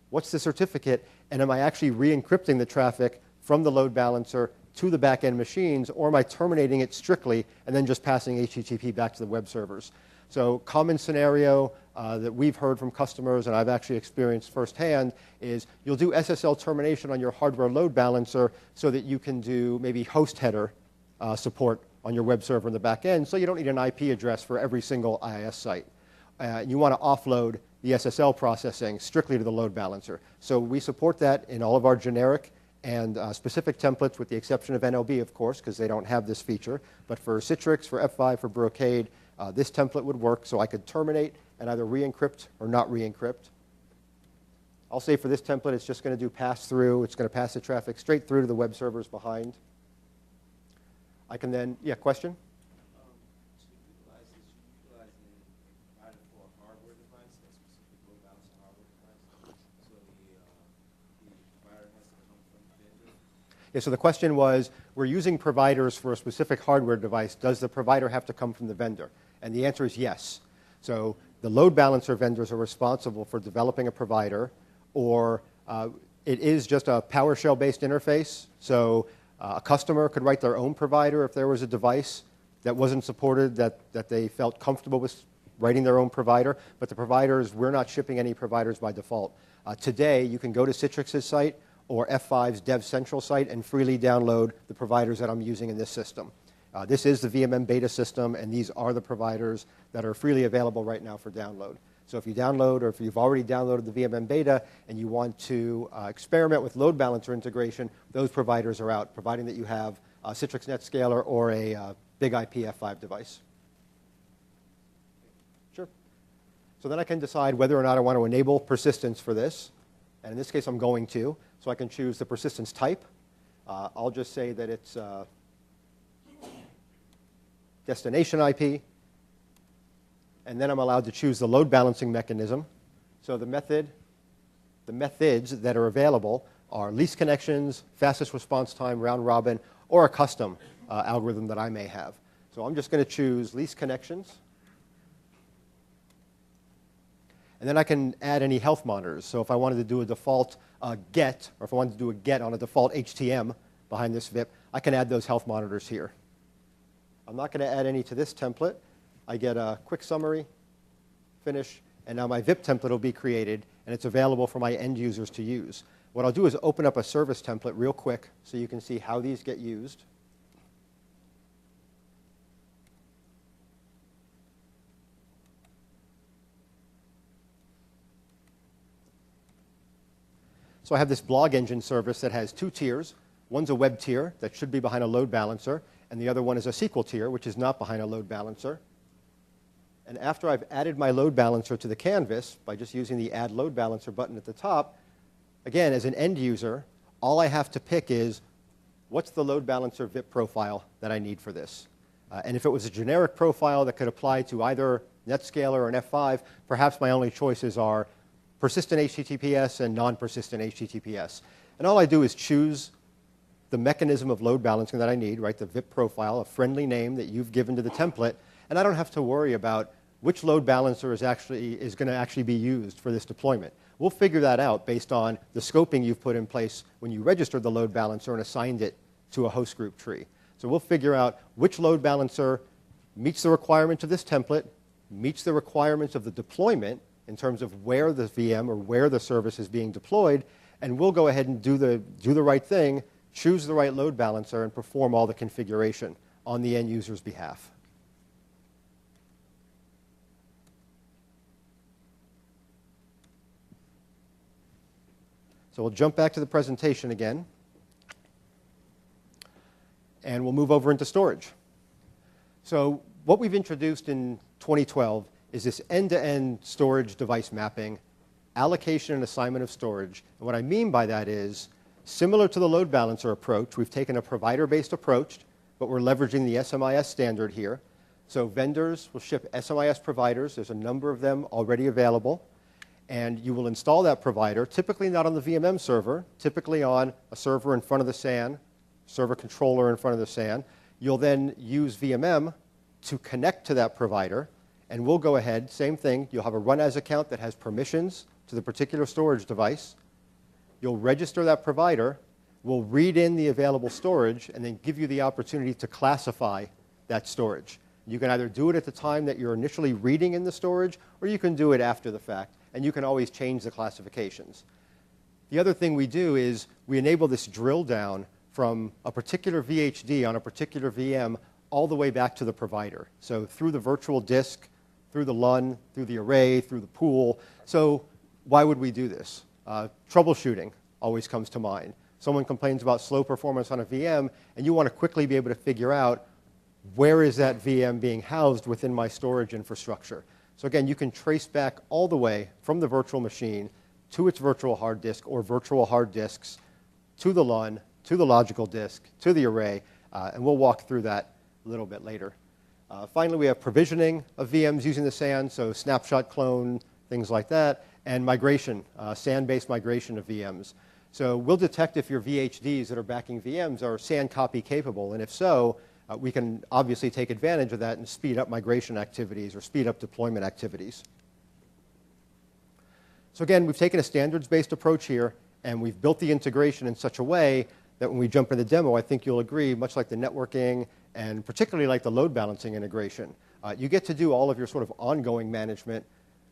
what's the certificate? And am I actually re-encrypting the traffic from the load balancer to the back-end machines, or am I terminating it strictly and then just passing HTTP back to the web servers? So common scenario that we've heard from customers and I've actually experienced firsthand is you'll do SSL termination on your hardware load balancer so that you can do maybe host header support on your web server in the back end, so you don't need an IP address for every single IIS site. You want to offload the SSL processing strictly to the load balancer. So we support that in all of our generic and specific templates, with the exception of NLB, of course, because they don't have this feature. But for Citrix, for F5, for Brocade, this template would work, so I could terminate and either re-encrypt or not re-encrypt. I'll say for this template, it's just going to do pass-through. It's going to pass the traffic straight through to the web servers behind. I can then, yeah, question? Yeah, so the question was, we're using providers for a specific hardware device. Does the provider have to come from the vendor? And the answer is yes. So the load balancer vendors are responsible for developing a provider, or it is just a PowerShell-based interface. So a customer could write their own provider if there was a device that wasn't supported, that they felt comfortable with writing their own provider. But the providers, we're not shipping any providers by default. Today, you can go to Citrix's site or F5's Dev Central site and freely download the providers that I'm using in this system. This is the VMM beta system, and these are the providers that are freely available right now for download. So if you download, or if you've already downloaded the VMM beta and you want to experiment with load balancer integration, those providers are out, providing that you have a Citrix NetScaler or a big IP F5 device. Sure. So then I can decide whether or not I want to enable persistence for this. And in this case, I'm going to. So I can choose the persistence type. I'll just say that it's destination IP. And then I'm allowed to choose the load balancing mechanism. So the methods that are available are least connections, fastest response time, round robin, or a custom algorithm that I may have. So I'm just going to choose least connections. And then I can add any health monitors. So if I wanted to do a default get, or if I wanted to do a get on a default HTM behind this VIP, I can add those health monitors here. I'm not going to add any to this template. I get a quick summary, finish, and now my VIP template will be created, and it's available for my end users to use. What I'll do is open up a service template real quick so you can see how these get used. So I have this blog engine service that has two tiers. One's a web tier that should be behind a load balancer, and the other one is a SQL tier, which is not behind a load balancer. And after I've added my load balancer to the canvas by just using the Add Load Balancer button at the top, again, as an end user, all I have to pick is what's the load balancer VIP profile that I need for this. And if it was a generic profile that could apply to either NetScaler or an F5, perhaps my only choices are persistent HTTPS and non-persistent HTTPS. And all I do is choose the mechanism of load balancing that I need, right, the VIP profile, a friendly name that you've given to the template, and I don't have to worry about which load balancer is going to actually be used for this deployment. We'll figure that out based on the scoping you've put in place when you registered the load balancer and assigned it to a host group tree. So we'll figure out which load balancer meets the requirements of this template, meets the requirements of the deployment in terms of where the VM or where the service is being deployed, and we'll go ahead and do the right thing, choose the right load balancer, and perform all the configuration on the end user's behalf. So we'll jump back to the presentation again, and we'll move over into storage. So what we've introduced in 2012 is this end-to-end storage device mapping, allocation and assignment of storage. And what I mean by that is, similar to the load balancer approach, we've taken a provider-based approach, but we're leveraging the SMIS standard here. So vendors will ship SMIS providers. There's a number of them already available. And you will install that provider, typically not on the VMM server, typically on a server in front of the SAN, server controller in front of the SAN. You'll then use VMM to connect to that provider, and we'll go ahead, same thing, you'll have a run as account that has permissions to the particular storage device. You'll register that provider, we'll read in the available storage, and then give you the opportunity to classify that storage. You can either do it at the time that you're initially reading in the storage, or you can do it after the fact, and you can always change the classifications. The other thing we do is we enable this drill down from a particular VHD on a particular VM all the way back to the provider. So through the virtual disk, through the LUN, through the array, through the pool. So why would we do this? Troubleshooting always comes to mind. Someone complains about slow performance on a VM, and you want to quickly be able to figure out where is that VM being housed within my storage infrastructure. So again, you can trace back all the way from the virtual machine to its virtual hard disk or virtual hard disks, to the LUN, to the logical disk, to the array, and we'll walk through that a little bit later. Finally, we have provisioning of VMs using the SAN, so snapshot clone, things like that, and migration, SAN-based migration of VMs. So we'll detect if your VHDs that are backing VMs are SAN copy capable, and if so, we can obviously take advantage of that and speed up migration activities or speed up deployment activities. So again, we've taken a standards-based approach here, and we've built the integration in such a way that when we jump into the demo, I think you'll agree, much like the networking and particularly like the load balancing integration, you get to do all of your sort of ongoing management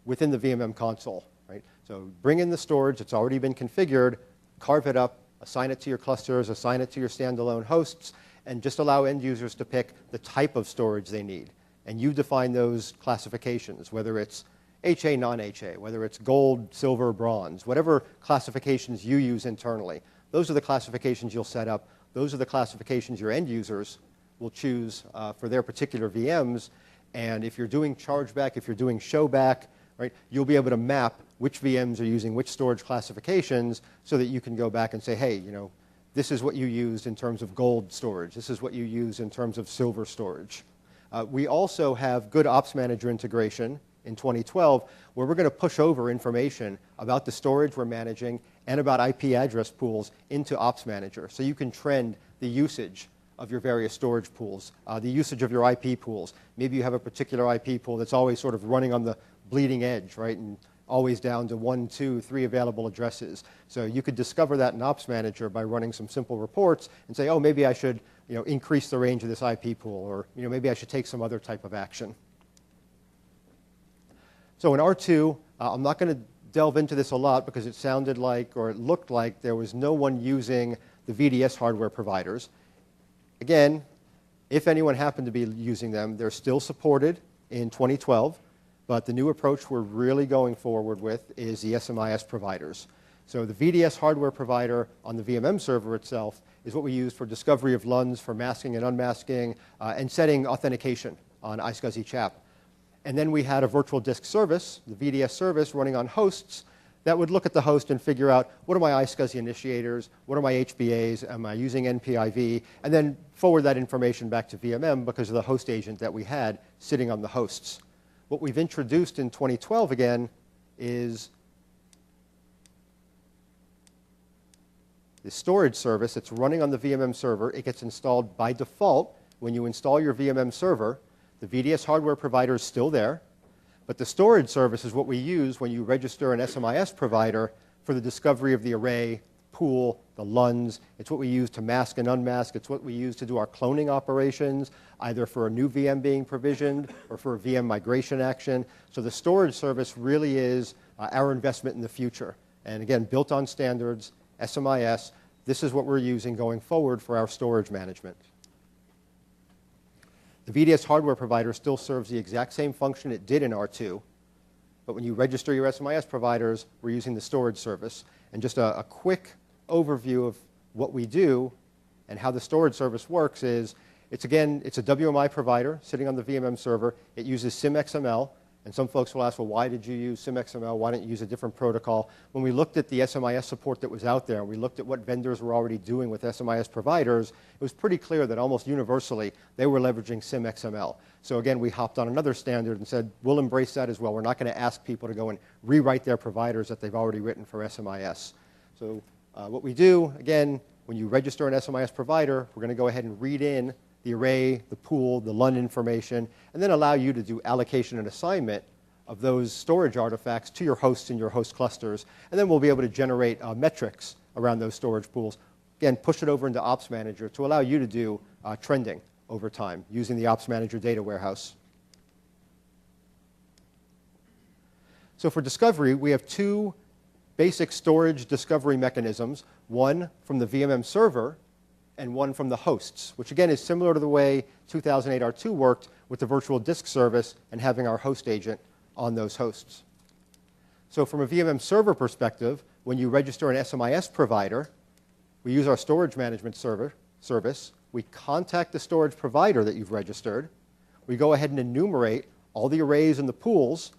within the VMM console, right? So bring in the storage that's already been configured, carve it up, assign it to your clusters, assign it to your standalone hosts, and just allow end users to pick the type of storage they need. And you define those classifications, whether it's HA, non-HA, whether it's gold, silver, bronze, whatever classifications you use internally. Those are the classifications you'll set up. Those are the classifications your end users will choose for their particular VMs. And if you're doing chargeback, if you're doing showback, right, you'll be able to map which VMs are using which storage classifications so that you can go back and say, hey, you know, this is what you used in terms of gold storage. This is what you use in terms of silver storage. We also have good Ops Manager integration in 2012 where we're going to push over information about the storage we're managing and about IP address pools into Ops Manager. So you can trend the usage of your various storage pools, the usage of your IP pools. Maybe you have a particular IP pool that's always sort of running on the bleeding edge, right, and always down to 1, 2, 3 available addresses. So you could discover that in Ops Manager by running some simple reports and say, oh, maybe I should, you know, increase the range of this IP pool, or, you know, maybe I should take some other type of action. So in R2, I'm not going to delve into this a lot because it sounded like, or it looked like, there was no one using the VDS hardware providers. Again, if anyone happened to be using them, they're still supported in 2012, but the new approach we're really going forward with is the SMIS providers. So the VDS hardware provider on the VMM server itself is what we use for discovery of LUNs, for masking and unmasking, and setting authentication on iSCSI CHAP. And then we had a virtual disk service, the VDS service, running on hosts that would look at the host and figure out what are my iSCSI initiators, what are my HBAs, am I using NPIV, and then forward that information back to VMM because of the host agent that we had sitting on the hosts. What we've introduced in 2012 again is the storage service that's running on the VMM server. It gets installed by default when you install your VMM server. The VDS hardware provider is still there, but the storage service is what we use when you register an SMIS provider for the discovery of the array, pool, the LUNs. It's what we use to mask and unmask. It's what we use to do our cloning operations, either for a new VM being provisioned or for a VM migration action. So the storage service really is our investment in the future. And again, built on standards, SMIS, this is what we're using going forward for our storage management. The VDS hardware provider still serves the exact same function it did in R2, but when you register your SMIS providers, we're using the storage service. And just a quick overview of what we do and how the storage service works is, it's a WMI provider sitting on the VMM server. It uses SymXML, and some folks will ask, well, why did you use SymXML? Why didn't you use a different protocol? When we looked at the SMIS support that was out there, and we looked at what vendors were already doing with SMIS providers, it was pretty clear that almost universally they were leveraging SymXML. So again, we hopped on another standard and said, we'll embrace that as well. We're not going to ask people to go and rewrite their providers that they've already written for SMIS. So what we do, again, when you register an SMIS provider, we're going to go ahead and read in the array, the pool, the LUN information, and then allow you to do allocation and assignment of those storage artifacts to your hosts and your host clusters. And then we'll be able to generate metrics around those storage pools. Again, push it over into Ops Manager to allow you to do trending over time using the Ops Manager data warehouse. So for discovery, we have two basic storage discovery mechanisms, one from the VMM server and one from the hosts, which again is similar to the way 2008 R2 worked with the virtual disk service and having our host agent on those hosts. So from a VMM server perspective, when you register an SMIS provider, we use our storage management service. We contact the storage provider that you've registered. We go ahead and enumerate all the arrays and the pools.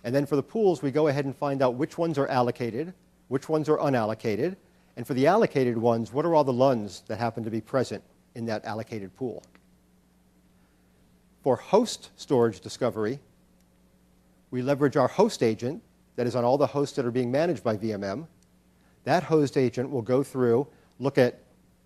And then for the pools, we go ahead and find out which ones are allocated, which ones are unallocated. And for the allocated ones, what are all the LUNs that happen to be present in that allocated pool? For host storage discovery, we leverage our host agent that is on all the hosts that are being managed by VMM that host agent will go through, look at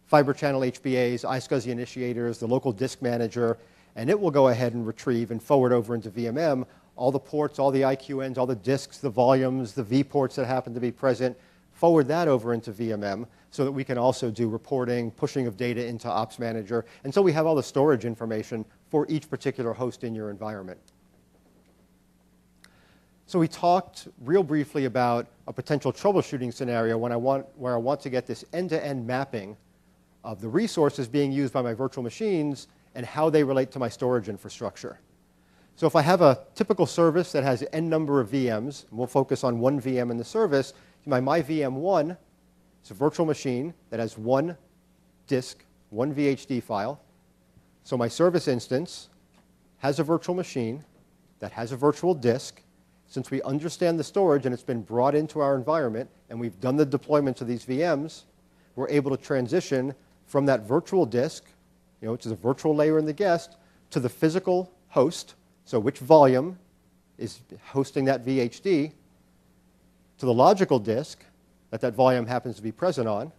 fiber channel HBAs, iSCSI initiators, the local disk manager, and it will go ahead and retrieve and forward over into VMM all the ports, all the IQNs, all the disks, the volumes, the V ports that happen to be present, forward that over into VMM so that we can also do reporting, pushing of data into Ops Manager, and so we have all the storage information for each particular host in your environment. So we talked real briefly about a potential troubleshooting scenario where I want to get this end-to-end mapping of the resources being used by my virtual machines and how they relate to my storage infrastructure. So if I have a typical service that has n number of VMs, and we'll focus on one VM in the service, my VM1 is a virtual machine that has one disk, one VHD file. So my service instance has a virtual machine that has a virtual disk. Since we understand the storage and it's been brought into our environment and we've done the deployments of these VMs, we're able to transition from that virtual disk, which is a virtual layer in the guest, to the physical host, so which volume is hosting that VHD, to the logical disk that volume happens to be present on,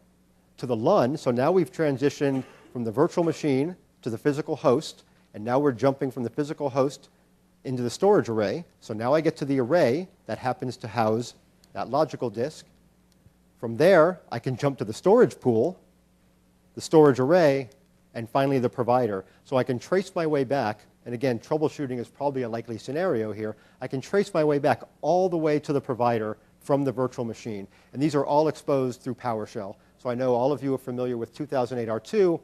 to the LUN. So now we've transitioned from the virtual machine to the physical host, and now we're jumping from the physical host into the storage array. So now I get to the array that happens to house that logical disk. From there, I can jump to the storage pool, the storage array, and finally the provider. So I can trace my way back, and again, troubleshooting is probably a likely scenario here. I can trace my way back all the way to the provider from the virtual machine. And these are all exposed through PowerShell. So I know all of you are familiar with 2008 R2,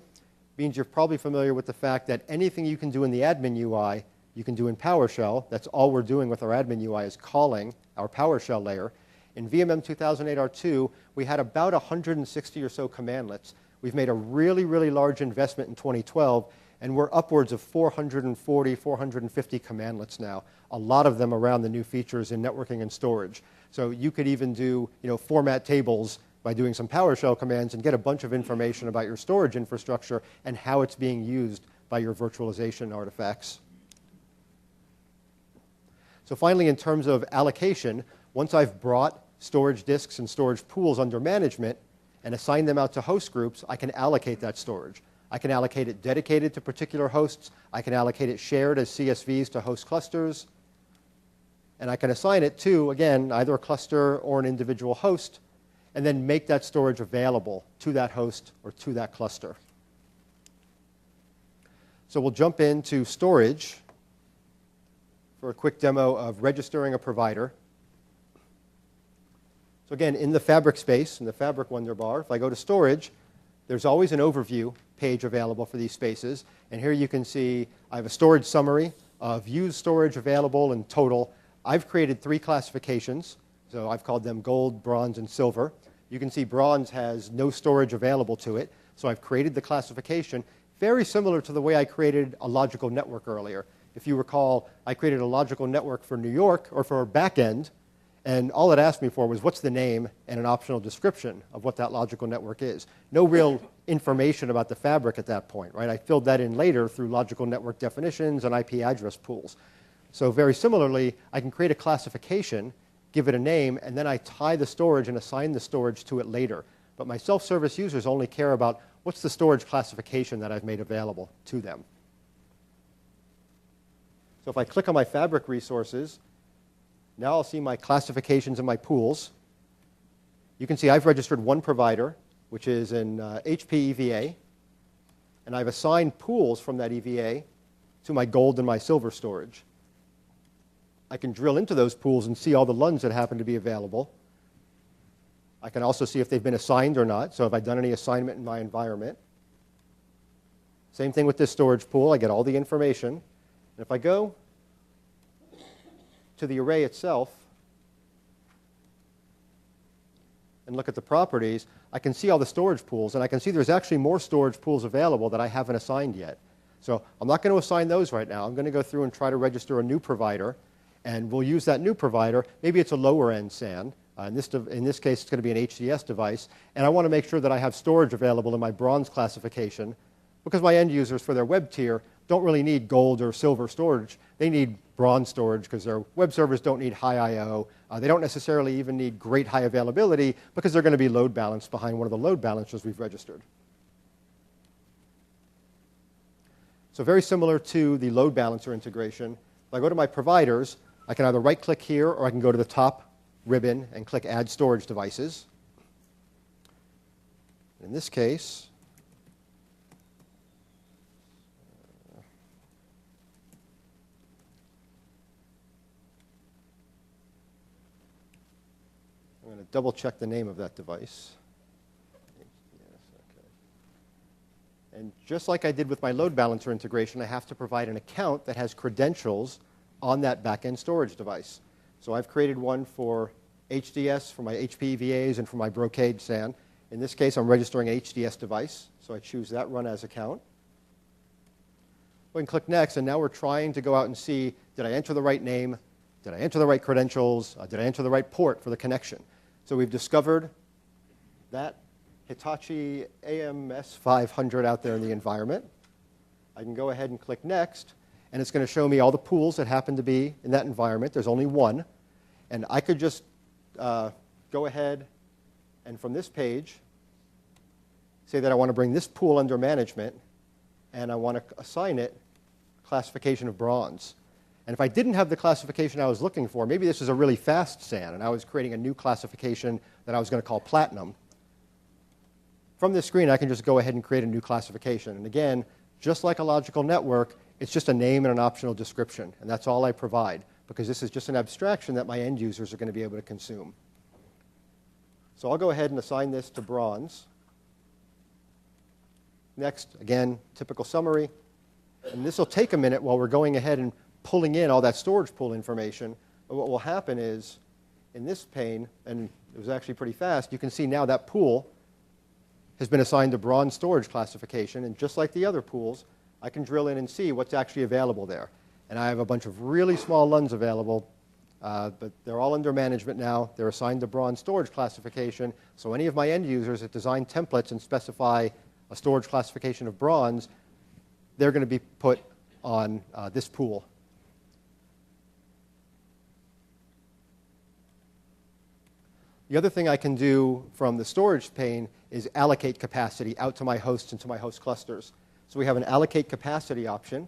means you're probably familiar with the fact that anything you can do in the admin UI, you can do in PowerShell. That's all we're doing with our admin UI is calling our PowerShell layer. In VMM 2008 R2, we had about 160 or so commandlets. We've made a really, really large investment in 2012, and we're upwards of 440, 450 commandlets now, a lot of them around the new features in networking and storage. So you could even do format tables by doing some PowerShell commands and get a bunch of information about your storage infrastructure and how it's being used by your virtualization artifacts. So finally, in terms of allocation, once I've brought storage disks and storage pools under management and assigned them out to host groups, I can allocate that storage. I can allocate it dedicated to particular hosts. I can allocate it shared as CSVs to host clusters. And I can assign it to, again, either a cluster or an individual host, and then make that storage available to that host or to that cluster. So we'll jump into storage for a quick demo of registering a provider. So again, in the Fabric space, in the Fabric Wonderbar, if I go to storage, there's always an overview page available for these spaces. And here you can see I have a storage summary of used storage available in total. I've created 3 classifications. So I've called them gold, bronze, and silver. You can see bronze has no storage available to it. So I've created the classification very similar to the way I created a logical network earlier. If you recall, I created a logical network for New York, or for backend, and all it asked me for was what's the name and an optional description of what that logical network is. No real information about the fabric at that point, right? I filled that in later through logical network definitions and IP address pools. So very similarly, I can create a classification, give it a name, and then I tie the storage and assign the storage to it later. But my self-service users only care about what's the storage classification that I've made available to them. So if I click on my Fabric resources, now I'll see my classifications and my pools. You can see I've registered one provider, which is an HP EVA, and I've assigned pools from that EVA to my gold and my silver storage. I can drill into those pools and see all the LUNs that happen to be available. I can also see if they've been assigned or not, so have I done any assignment in my environment. Same thing with this storage pool. I get all the information. And if I go to the array itself and look at the properties, I can see all the storage pools, and I can see there's actually more storage pools available that I haven't assigned yet. So I'm not going to assign those right now. I'm going to go through and try to register a new provider, and we'll use that new provider. Maybe it's a lower-end SAN. In this case, it's going to be an HDS device, and I want to make sure that I have storage available in my bronze classification, because my end users, for their web tier, don't really need gold or silver storage. They need bronze storage because their web servers don't need high I/O. They don't necessarily even need great high availability because they're going to be load balanced behind one of the load balancers we've registered. So very similar to the load balancer integration, if I go to my providers, I can either right-click here or I can go to the top ribbon and click Add Storage Devices. In this case, I'm going to double check the name of that device. And just like I did with my load balancer integration, I have to provide an account that has credentials on that back-end storage device. So I've created one for HDS, for my HP VAs, and for my Brocade SAN. In this case, I'm registering an HDS device, so I choose that Run As account. We can click Next, and now we're trying to go out and see, did I enter the right name? Did I enter the right credentials? Did I enter the right port for the connection? So we've discovered that Hitachi AMS 500 out there in the environment. I can go ahead and click Next, and it's going to show me all the pools that happen to be in that environment. There's only one. And I could just go ahead and from this page say that I want to bring this pool under management, and I want to assign it classification of bronze. And if I didn't have the classification I was looking for, maybe this is a really fast SAN, and I was creating a new classification that I was going to call platinum. From this screen, I can just go ahead and create a new classification. And again, just like a logical network, it's just a name and an optional description. And that's all I provide, because this is just an abstraction that my end users are going to be able to consume. So I'll go ahead and assign this to bronze. Next, again, typical summary. And this will take a minute while we're going ahead and pulling in all that storage pool information. But what will happen is, in this pane, and it was actually pretty fast, you can see now that pool has been assigned to bronze storage classification, and just like the other pools, I can drill in and see what's actually available there. And I have a bunch of really small LUNs available, but they're all under management now. They're assigned to bronze storage classification, so any of my end users that design templates and specify a storage classification of bronze, they're going to be put on this pool. The other thing I can do from the storage pane is allocate capacity out to my hosts and to my host clusters. So we have an allocate capacity option.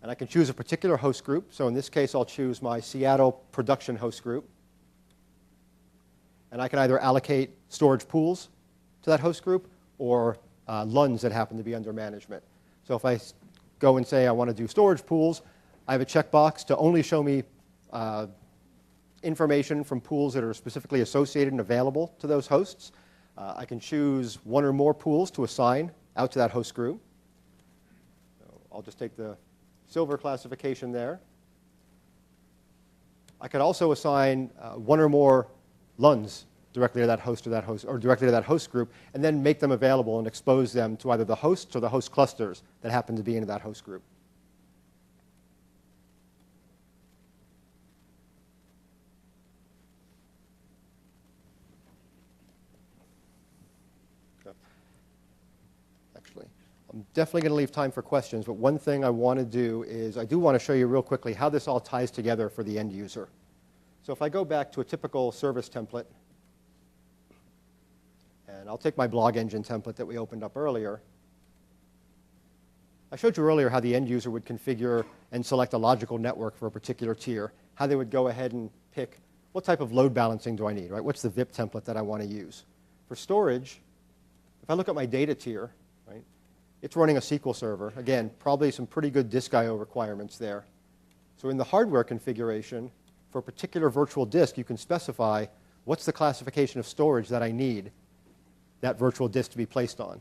And I can choose a particular host group. So in this case, I'll choose my Seattle production host group. And I can either allocate storage pools to that host group or LUNs that happen to be under management. So if I go and say I want to do storage pools, I have a checkbox to only show me information from pools that are specifically associated and available to those hosts. I can choose one or more pools to assign out to that host group. So I'll just take the silver classification there. I could also assign one or more LUNs directly to that host or directly to that host group, and then make them available and expose them to either the hosts or the host clusters that happen to be in that host group. I'm definitely going to leave time for questions, but one thing I want to do is I do want to show you real quickly how this all ties together for the end user. So if I go back to a typical service template, and I'll take my blog engine template that we opened up earlier. I showed you earlier how the end user would configure and select a logical network for a particular tier, how they would go ahead and pick what type of load balancing do I need, right? What's the VIP template that I want to use? For storage, if I look at my data tier, right, it's running a SQL server. Again, probably some pretty good disk I/O requirements there. So in the hardware configuration, for a particular virtual disk, you can specify what's the classification of storage that I need that virtual disk to be placed on.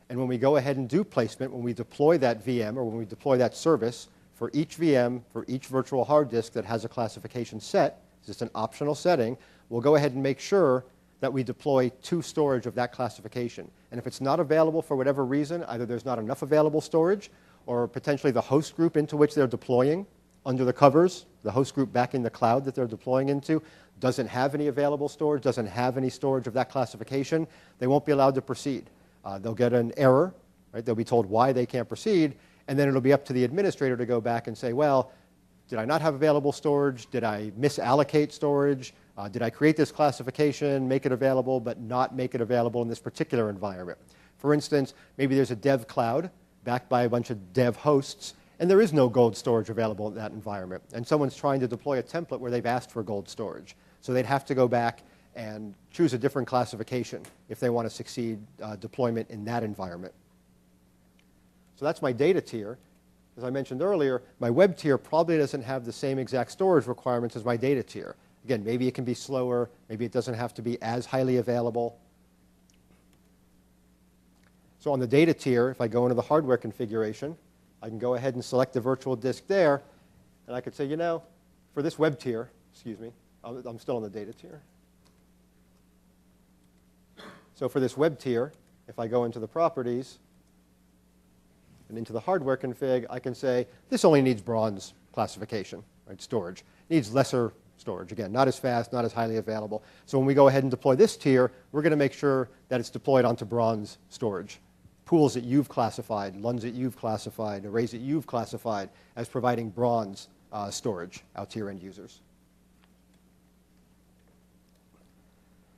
And when we go ahead and do placement, when we deploy that VM or when we deploy that service, for each VM, for each virtual hard disk that has a classification set, it's just an optional setting, we'll go ahead and make sure that we deploy to storage of that classification. And if it's not available for whatever reason, either there's not enough available storage, or potentially the host group into which they're deploying under the covers, the host group back in the cloud that they're deploying into, doesn't have any available storage, doesn't have any storage of that classification, they won't be allowed to proceed. They'll get an error, right? They'll be told why they can't proceed, And then it'll be up to the administrator to go back and say, well, did I not have available storage? Did I misallocate storage? Did I create this classification, make it available, but not make it available in this particular environment? For instance, maybe there's a dev cloud backed by a bunch of dev hosts, and there is no gold storage available in that environment. And someone's trying to deploy a template where they've asked for gold storage. So they'd have to go back and choose a different classification if they want to succeed deployment in that environment. So that's my data tier. As I mentioned earlier, my web tier probably doesn't have the same exact storage requirements as my data tier. Again, maybe it can be slower, maybe it doesn't have to be as highly available. So on the data tier, if I go into the hardware configuration, I can go ahead and select the virtual disk there, and I could say, you know, for this web tier, excuse me, I'm still on the data tier. So for this web tier, if I go into the properties and into the hardware config, I can say, this only needs bronze classification, right, storage. It needs lesser storage. Again, not as fast, not as highly available. So when we go ahead and deploy this tier, we're going to make sure that it's deployed onto bronze storage. Pools that you've classified, LUNs that you've classified, arrays that you've classified as providing bronze storage out to your end users.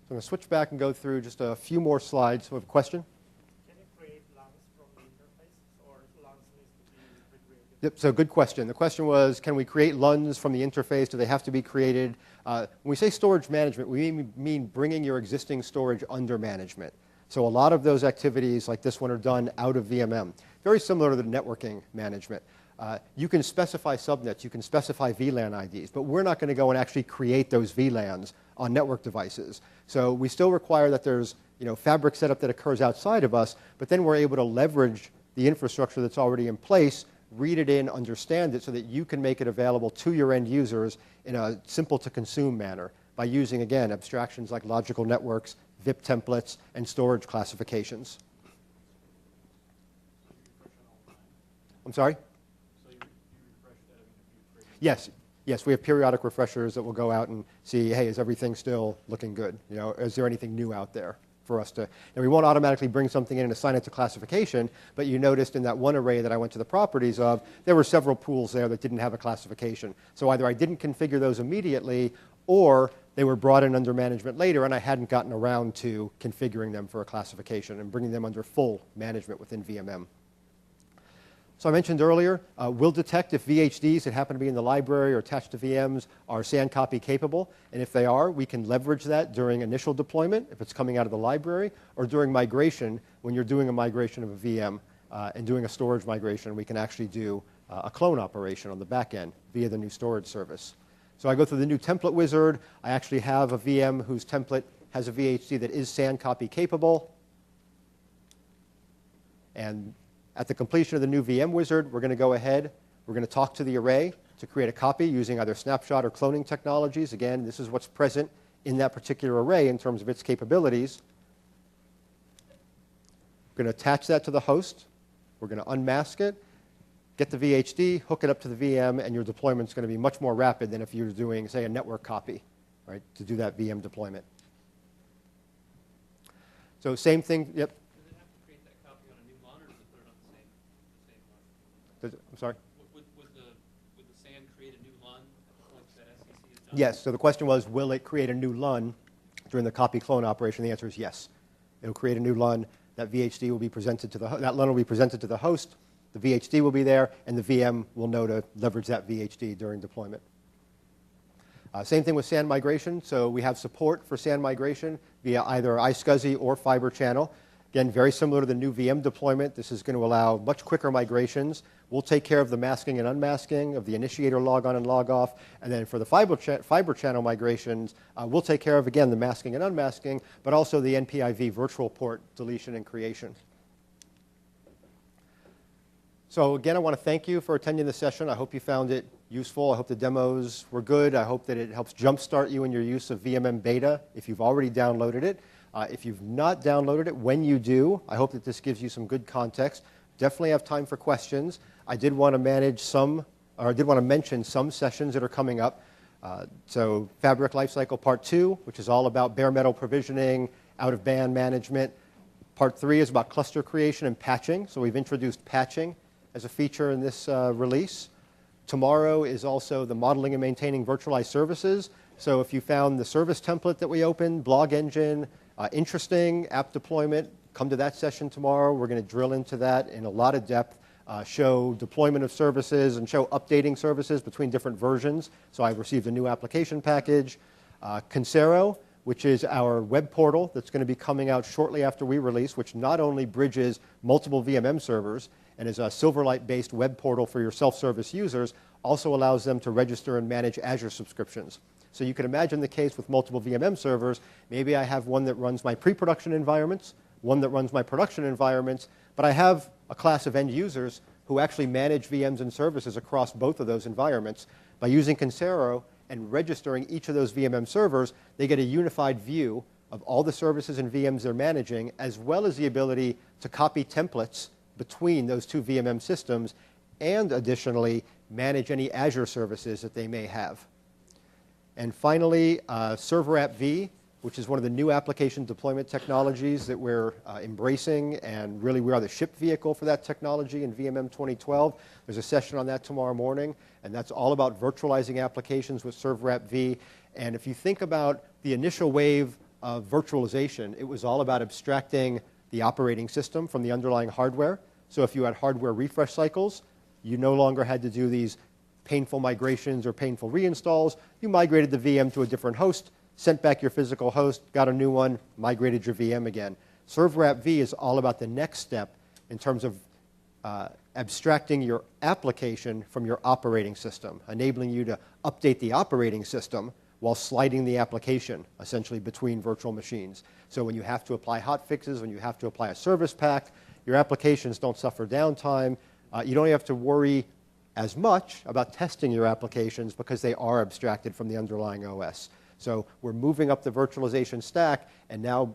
So I'm going to switch back and go through just a few more slides. So we have a question? Can you create LUNs from the interface, or LUNs needs to be recreated? Yep, so good question. The question was, can we create LUNs from the interface? Do they have to be created? When we say storage management, we mean bringing your existing storage under management. So a lot of those activities like this one are done out of VMM. Very similar to the networking management. You can specify subnets, you can specify VLAN IDs, but we're not going to go and actually create those VLANs on network devices. So we still require that there's fabric setup that occurs outside of us, but then we're able to leverage the infrastructure that's already in place, read it in, understand it, so that you can make it available to your end users in a simple to consume manner by using, again, abstractions like logical networks, VIP templates, and storage classifications. I'm sorry? Yes, we have periodic refreshers that will go out and see, hey, is everything still looking good? Is there anything new out there for us to, and we won't automatically bring something in and assign it to classification, but you noticed in that one array that I went to the properties of, there were several pools there that didn't have a classification. So either I didn't configure those immediately, or they were brought in under management later, and I hadn't gotten around to configuring them for a classification and bringing them under full management within VMM. So I mentioned earlier, we'll detect if VHDs that happen to be in the library or attached to VMs are SAN copy capable. And if they are, we can leverage that during initial deployment, if it's coming out of the library, or during migration, when you're doing a migration of a VM and doing a storage migration, we can actually do a clone operation on the back end via the new storage service. So I go through the new template wizard. I actually have a VM whose template has a VHD that is SAN copy capable. And at the completion of the new VM wizard, we're going to go ahead, we're going to talk to the array to create a copy using either snapshot or cloning technologies. Again, this is what's present in that particular array in terms of its capabilities. We're going to attach that to the host. We're going to unmask it, get the VHD, hook it up to the VM, and your deployment is going to be much more rapid than if you were doing, say, a network copy, right, to do that VM deployment. So same thing, yep. I'm sorry? Would the SAN create a new LUN once that SEC is done? Yes. So the question was, will it create a new LUN during the copy clone operation? The answer is yes. It'll create a new LUN. That VHD will be presented to that LUN will be presented to the host. The VHD will be there, and the VM will know to leverage that VHD during deployment. Same thing with SAN migration. So we have support for SAN migration via either iSCSI or Fiber Channel. Again, very similar to the new VM deployment. This is going to allow much quicker migrations. We'll take care of the masking and unmasking of the initiator log on and log off. And then for the fiber channel migrations, we'll take care of, again, the masking and unmasking, but also the NPIV virtual port deletion and creation. So again, I want to thank you for attending this session. I hope you found it useful. I hope the demos were good. I hope that it helps jumpstart you in your use of VMM Beta if you've already downloaded it. If you've not downloaded it, when you do, I hope that this gives you some good context. Definitely have time for questions. I did want to mention some sessions that are coming up. So Fabric Lifecycle Part 2, which is all about bare metal provisioning, out-of-band management. Part 3 is about cluster creation and patching. So we've introduced patching as a feature in this release. Tomorrow is also the modeling and maintaining virtualized services. So if you found the service template that we opened, Blog Engine, interesting, app deployment, come to that session tomorrow. We're going to drill into that in a lot of depth, show deployment of services and show updating services between different versions. So I received a new application package. Concero, which is our web portal that's going to be coming out shortly after we release, which not only bridges multiple VMM servers and is a Silverlight-based web portal for your self-service users, also allows them to register and manage Azure subscriptions. So you can imagine the case with multiple VMM servers. Maybe I have one that runs my pre-production environments, one that runs my production environments, but I have a class of end users who actually manage VMs and services across both of those environments. By using Concero and registering each of those VMM servers, they get a unified view of all the services and VMs they're managing, as well as the ability to copy templates between those two VMM systems, and additionally manage any Azure services that they may have. And finally, Server App V, which is one of the new application deployment technologies that we're embracing, and really we are the ship vehicle for that technology in VMM 2012. There's a session on that tomorrow morning, and that's all about virtualizing applications with Server App V. And if you think about the initial wave of virtualization, it was all about abstracting the operating system from the underlying hardware. So if you had hardware refresh cycles, you no longer had to do these painful migrations or painful reinstalls. You migrated the VM to a different host, sent back your physical host, got a new one, migrated your VM again. Server App V is all about the next step in terms of abstracting your application from your operating system, enabling you to update the operating system while sliding the application essentially between virtual machines. So when you have to apply hotfixes, when you have to apply a service pack, your applications don't suffer downtime. You don't have to worry as much about testing your applications because they are abstracted from the underlying OS. So we're moving up the virtualization stack and now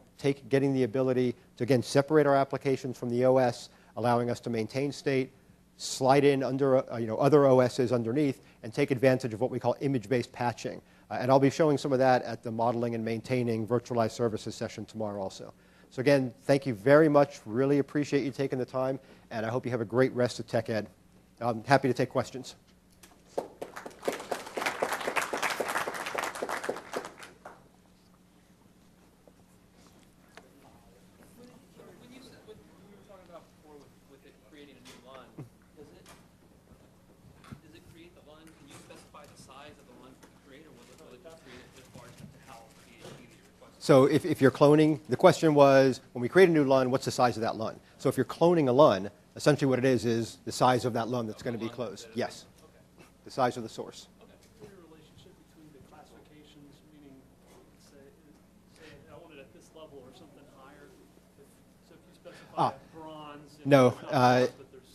getting the ability to, again, separate our applications from the OS, allowing us to maintain state, slide in under other OSs underneath, and take advantage of what we call image-based patching. And I'll be showing some of that at the modeling and maintaining virtualized services session tomorrow also. So again, thank you very much. Really appreciate you taking the time, and I hope you have a great rest of Tech Ed. I'm happy to take questions. When you said, when we were talking about before with it creating a new LUN, does it create the LUN? Can you specify the size of the LUN to create, or will it just create it just large enough to how PHP that you're requesting? So if you're cloning, the question was, when we create a new LUN, what's the size of that LUN? So if you're cloning a LUN, essentially what it is the size of that LUN that's going to be closed. Yes. Okay. The size of the source. Okay. Is there a relationship between the classifications, meaning, say I want it at this level or something higher? So if you specify bronze. No. But there's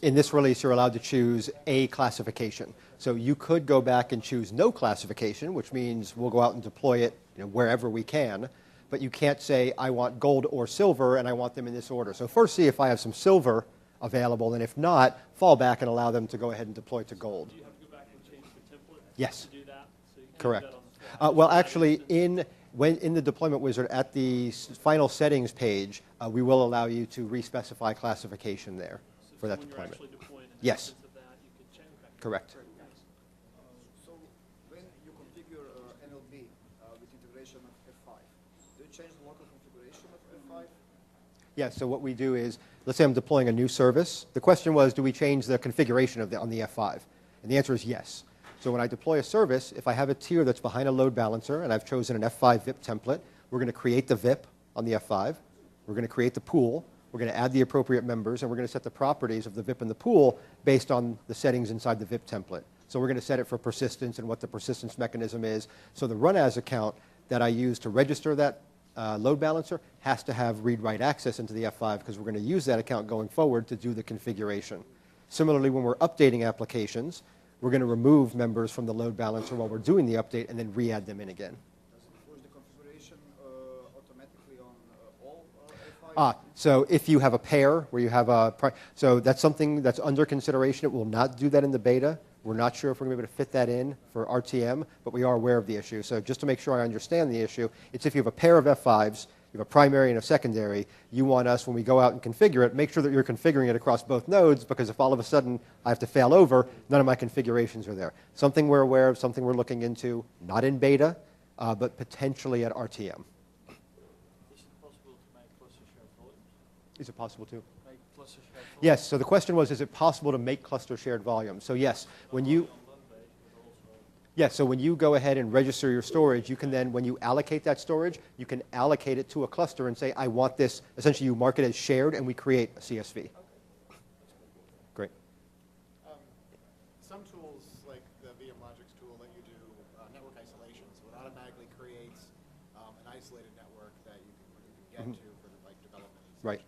In this release, you're allowed to choose a classification. So you could go back and choose no classification, which means we'll go out and deploy it wherever we can. But you can't say, I want gold or silver, and I want them in this order. So first see if I have some silver available, and if not, fall back and allow them to go ahead and deploy to gold. Do you have to go back and change the template Yes. to do that? So you can Correct. do that on the fly? Well, actually, in the deployment wizard, at the final settings page, we will allow you to respecify classification there for that when deployment. you're actually deploying an Yes. instance of that, you could change that. Correct. So when you configure NLB with integration of F5, do you change the local configuration of F5? Yeah, so what we do is, let's say I'm deploying a new service. The question was, do we change the configuration on the F5? And the answer is yes. So when I deploy a service, if I have a tier that's behind a load balancer and I've chosen an F5 VIP template, we're going to create the VIP on the F5. We're going to create the pool. We're going to add the appropriate members, and we're going to set the properties of the VIP and the pool based on the settings inside the VIP template. So we're going to set it for persistence and what the persistence mechanism is. So the run as account that I use to register that load balancer has to have read-write access into the F5 because we're going to use that account going forward to do the configuration. Similarly, when we're updating applications, we're going to remove members from the load balancer while we're doing the update and then re-add them in again. Does it push the configuration automatically on all F5? So if you have a pair where you have so that's something that's under consideration. It will not do that in the beta. We're not sure if we're going to be able to fit that in for RTM, but we are aware of the issue. So just to make sure I understand the issue, it's if you have a pair of F5s, you have a primary and a secondary. You want us, when we go out and configure it, make sure that you're configuring it across both nodes, because if all of a sudden I have to fail over, none of my configurations are there. Something we're aware of, something we're looking into, not in beta, but potentially at RTM. Is it possible to make cluster shared volumes? Is it possible to? Make cluster shared volumes? Yes, so the question was, is it possible to make cluster shared volumes? So yes, when you... On one base, but also Yeah, so when you go ahead and register your storage, you can then, when you allocate that storage, you can allocate it to a cluster and say, I want this. Essentially, you mark it as shared, and we create a CSV. Great. Some tools, like the VMLogix tool, let you do network isolation. So it automatically creates an isolated network that you can get to for like development. Right.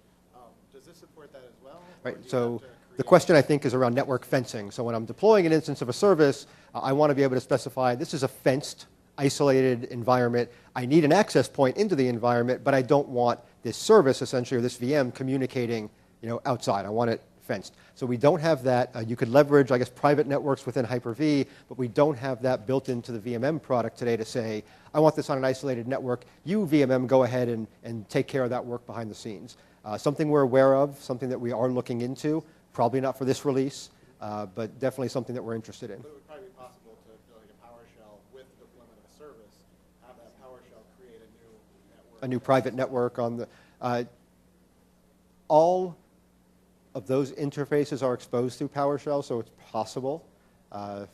Does this support that as well? Right. Or do you So have to the create- question, I think, is around network fencing. So when I'm deploying an instance of a service, I want to be able to specify this is a fenced, isolated environment. I need an access point into the environment, but I don't want this service, essentially, or this VM communicating, outside. I want it fenced. So we don't have that. You could leverage, I guess, private networks within Hyper-V, but we don't have that built into the VMM product today to say, I want this on an isolated network. You, VMM, go ahead and take care of that work behind the scenes. Something we're aware of, something that we are looking into, probably not for this release, but definitely something that we're interested in. But it would probably be possible to build like a PowerShell with deployment of a service, have that PowerShell create a new network. A new private network on the... all of those interfaces are exposed through PowerShell, so it's possible.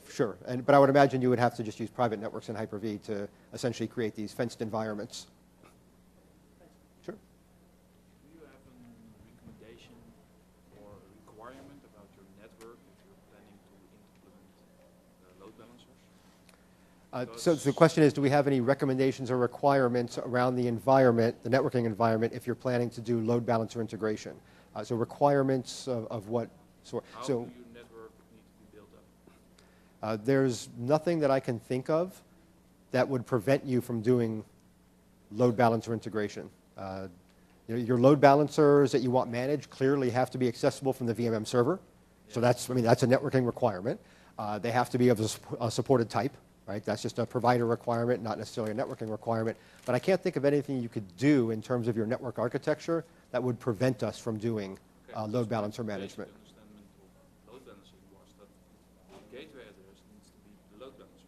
Sure, but I would imagine you would have to just use private networks in Hyper-V to essentially create these fenced environments. Sure. Do you have a recommendation or a requirement about your network if you're planning to implement load balancers? So the question is, do we have any recommendations or requirements around the environment, the networking environment, if you're planning to do load balancer integration? So requirements of what sort? How So do your network need to be built up? there's nothing that I can think of that would prevent you from doing load balancer integration. Your load balancers that you want managed clearly have to be accessible from the VMM server. So that's a networking requirement. They have to be of a supported type, right? That's just a provider requirement, not necessarily a networking requirement. But I can't think of anything you could do in terms of your network architecture that would prevent us from doing load balancer management. Basic understanding of load balancing was that the gateway address needs to be the load balancer,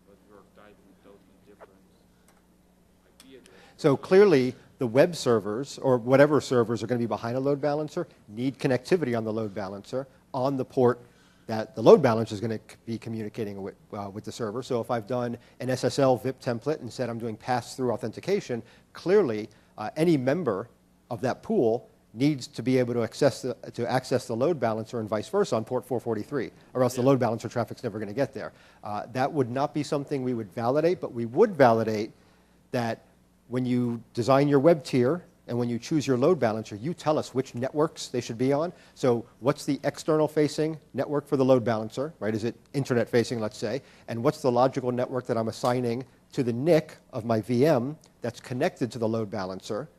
but you're typing totally different IP address. So clearly, the web servers, or whatever servers are going to be behind a load balancer, need connectivity on the load balancer on the port that the load balancer is going to be communicating with the server. So if I've done an SSL VIP template and said I'm doing pass-through authentication, clearly any member of that pool needs to be able to access the load balancer and vice versa on port 443, or else the load balancer traffic's never going to get there. That would not be something we would validate, but we would validate that when you design your web tier and when you choose your load balancer, you tell us which networks they should be on. So what's the external facing network for the load balancer, right? Is it internet facing, let's say? And what's the logical network that I'm assigning to the NIC of my VM that's connected to the load balancer?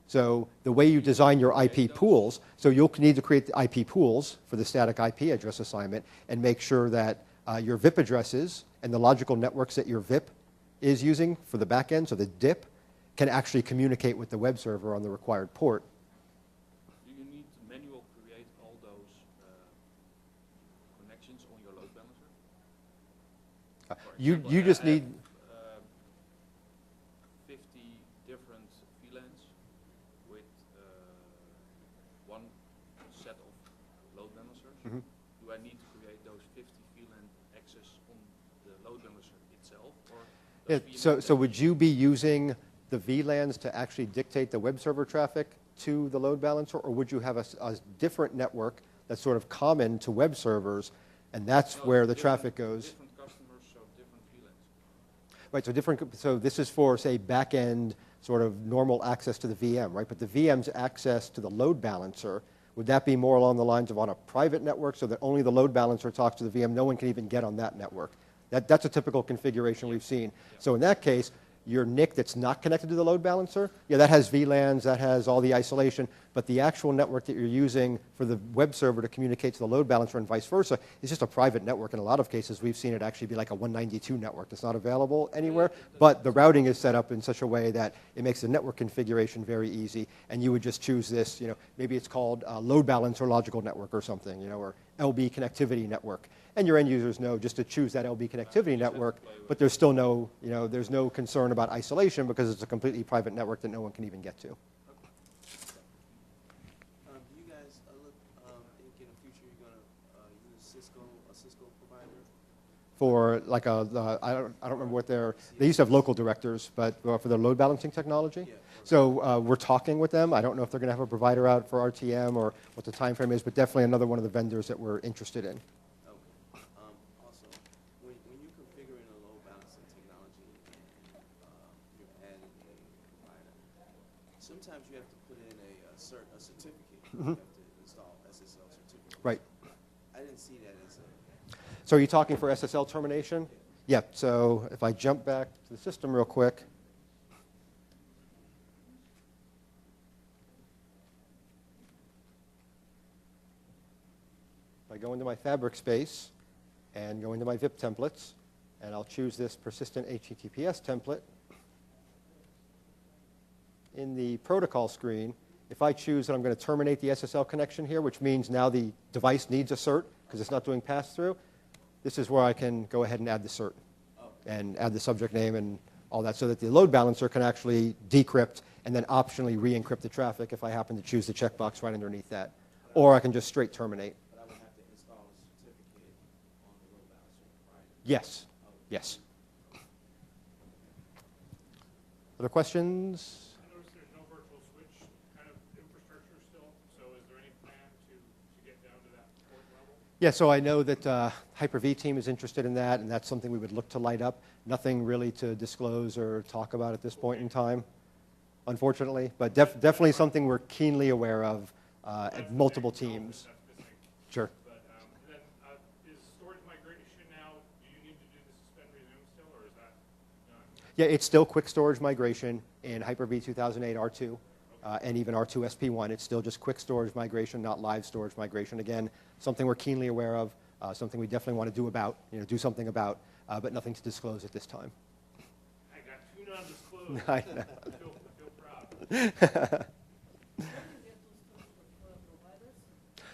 So the way you design your IP pools, so you'll need to create the IP pools for the static IP address assignment and make sure that your VIP addresses and the logical networks that your VIP is using for the back end, so the DIP, can actually communicate with the web server on the required port. Do you need to manually create all those connections on your load balancer? For You example, just I need... have, 50 different VLANs with one set of load balancers. Mhm. Do I need to create those 50 VLAN access on the load balancer itself? Or Yeah, so would you be using the VLANs to actually dictate the web server traffic to the load balancer, or would you have a different network that's sort of common to web servers, and that's where the traffic goes? Different customers, so different VLANs. Right, so this is for, say, back-end sort of normal access to the VM, right? But the VM's access to the load balancer, would that be more along the lines of on a private network so that only the load balancer talks to the VM, no one can even get on that network? That's a typical configuration we've seen. So in that case, your NIC that's not connected to the load balancer, yeah, that has VLANs, that has all the isolation, but the actual network that you're using for the web server to communicate to the load balancer and vice versa is just a private network. In a lot of cases, we've seen it actually be like a 192 network that's not available anywhere, but the routing is set up in such a way that it makes the network configuration very easy, and you would just choose this, maybe it's called load balancer logical network or something, or LB connectivity network. And your end users know just to choose that LB connectivity network, but there's still no, there's no concern about isolation because it's a completely private network that no one can even get to. Do you guys think in the future you're going to use a Cisco provider? For like I don't remember what they used to have local directors, but for their load balancing technology. Yeah. So we're talking with them. I don't know if they're going to have a provider out for RTM or what the time frame is, but definitely another one of the vendors that we're interested in. Also, when you're configuring a load balancing technology and you're adding a provider, sometimes you have to put in a certificate. You have to install SSL certificate. Right. I didn't see that as a... So are you talking for SSL termination? Yeah. So if I jump back to the system real quick. I go into my fabric space and go into my VIP templates, and I'll choose this persistent HTTPS template. In the protocol screen, if I choose that I'm going to terminate the SSL connection here, which means now the device needs a cert because it's not doing pass-through, this is where I can go ahead and add the cert and add the subject name and all that so that the load balancer can actually decrypt and then optionally re-encrypt the traffic if I happen to choose the checkbox right underneath that. Or I can just straight terminate. Yes. Yes. Other questions? I noticed there's no virtual switch kind of infrastructure still, so is there any plan to get down to that port level? Yeah, so I know that Hyper-V team is interested in that, and that's something we would look to light up. Nothing really to disclose or talk about at this point in time, unfortunately, but definitely something we're keenly aware of at multiple teams. Sure. Yeah, it's still quick storage migration in Hyper-V 2008 R2 and even R2 SP1. It's still just quick storage migration, not live storage migration. Again, something we're keenly aware of, something we definitely want to do something about, but nothing to disclose at this time. I got two non-disclosed. I know. I feel proud.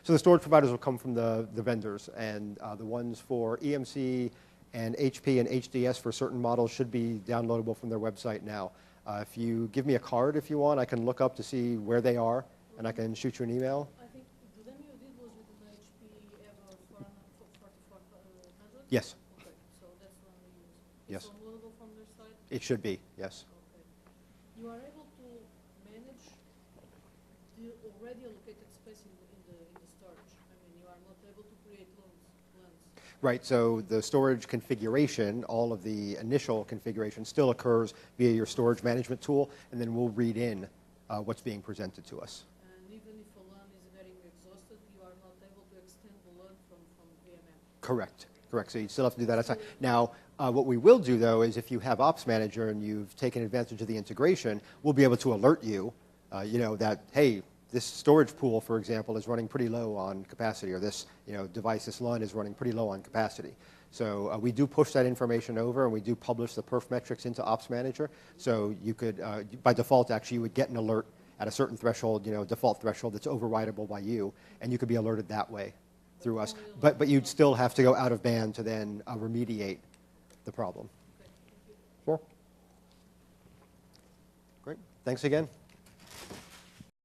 So the storage providers will come from the vendors, and the ones for EMC and HP and HDS for certain models should be downloadable from their website now. If you give me a card if you want, I can look up to see where they are, and I can shoot you an email. I think the demo you did was with an HP Evo 4400? Yes. Okay, so that's the one we use. Yes. It's downloadable from their site? It should be, yes. Okay. You are able to manage the already allocated space in the storage. I mean, you are not able to create LANs. Right, so the storage configuration, all of the initial configuration still occurs via your storage management tool, and then we'll read in what's being presented to us. And even if a LAN is getting exhausted, you are not able to extend the LAN from VMM. Correct. So you still have to do that outside. Now, what we will do, though, is if you have Ops Manager and you've taken advantage of the integration, we'll be able to alert you, that, hey, this storage pool, for example, is running pretty low on capacity, or this device, this LUN is running pretty low on capacity. So we do push that information over, and we do publish the perf metrics into Ops Manager. So you could, by default, actually, you would get an alert at a certain threshold, default threshold that's overridable by you, and you could be alerted that way through us. But you'd still have to go out of band to then remediate the problem. Sure. Great. Thanks again.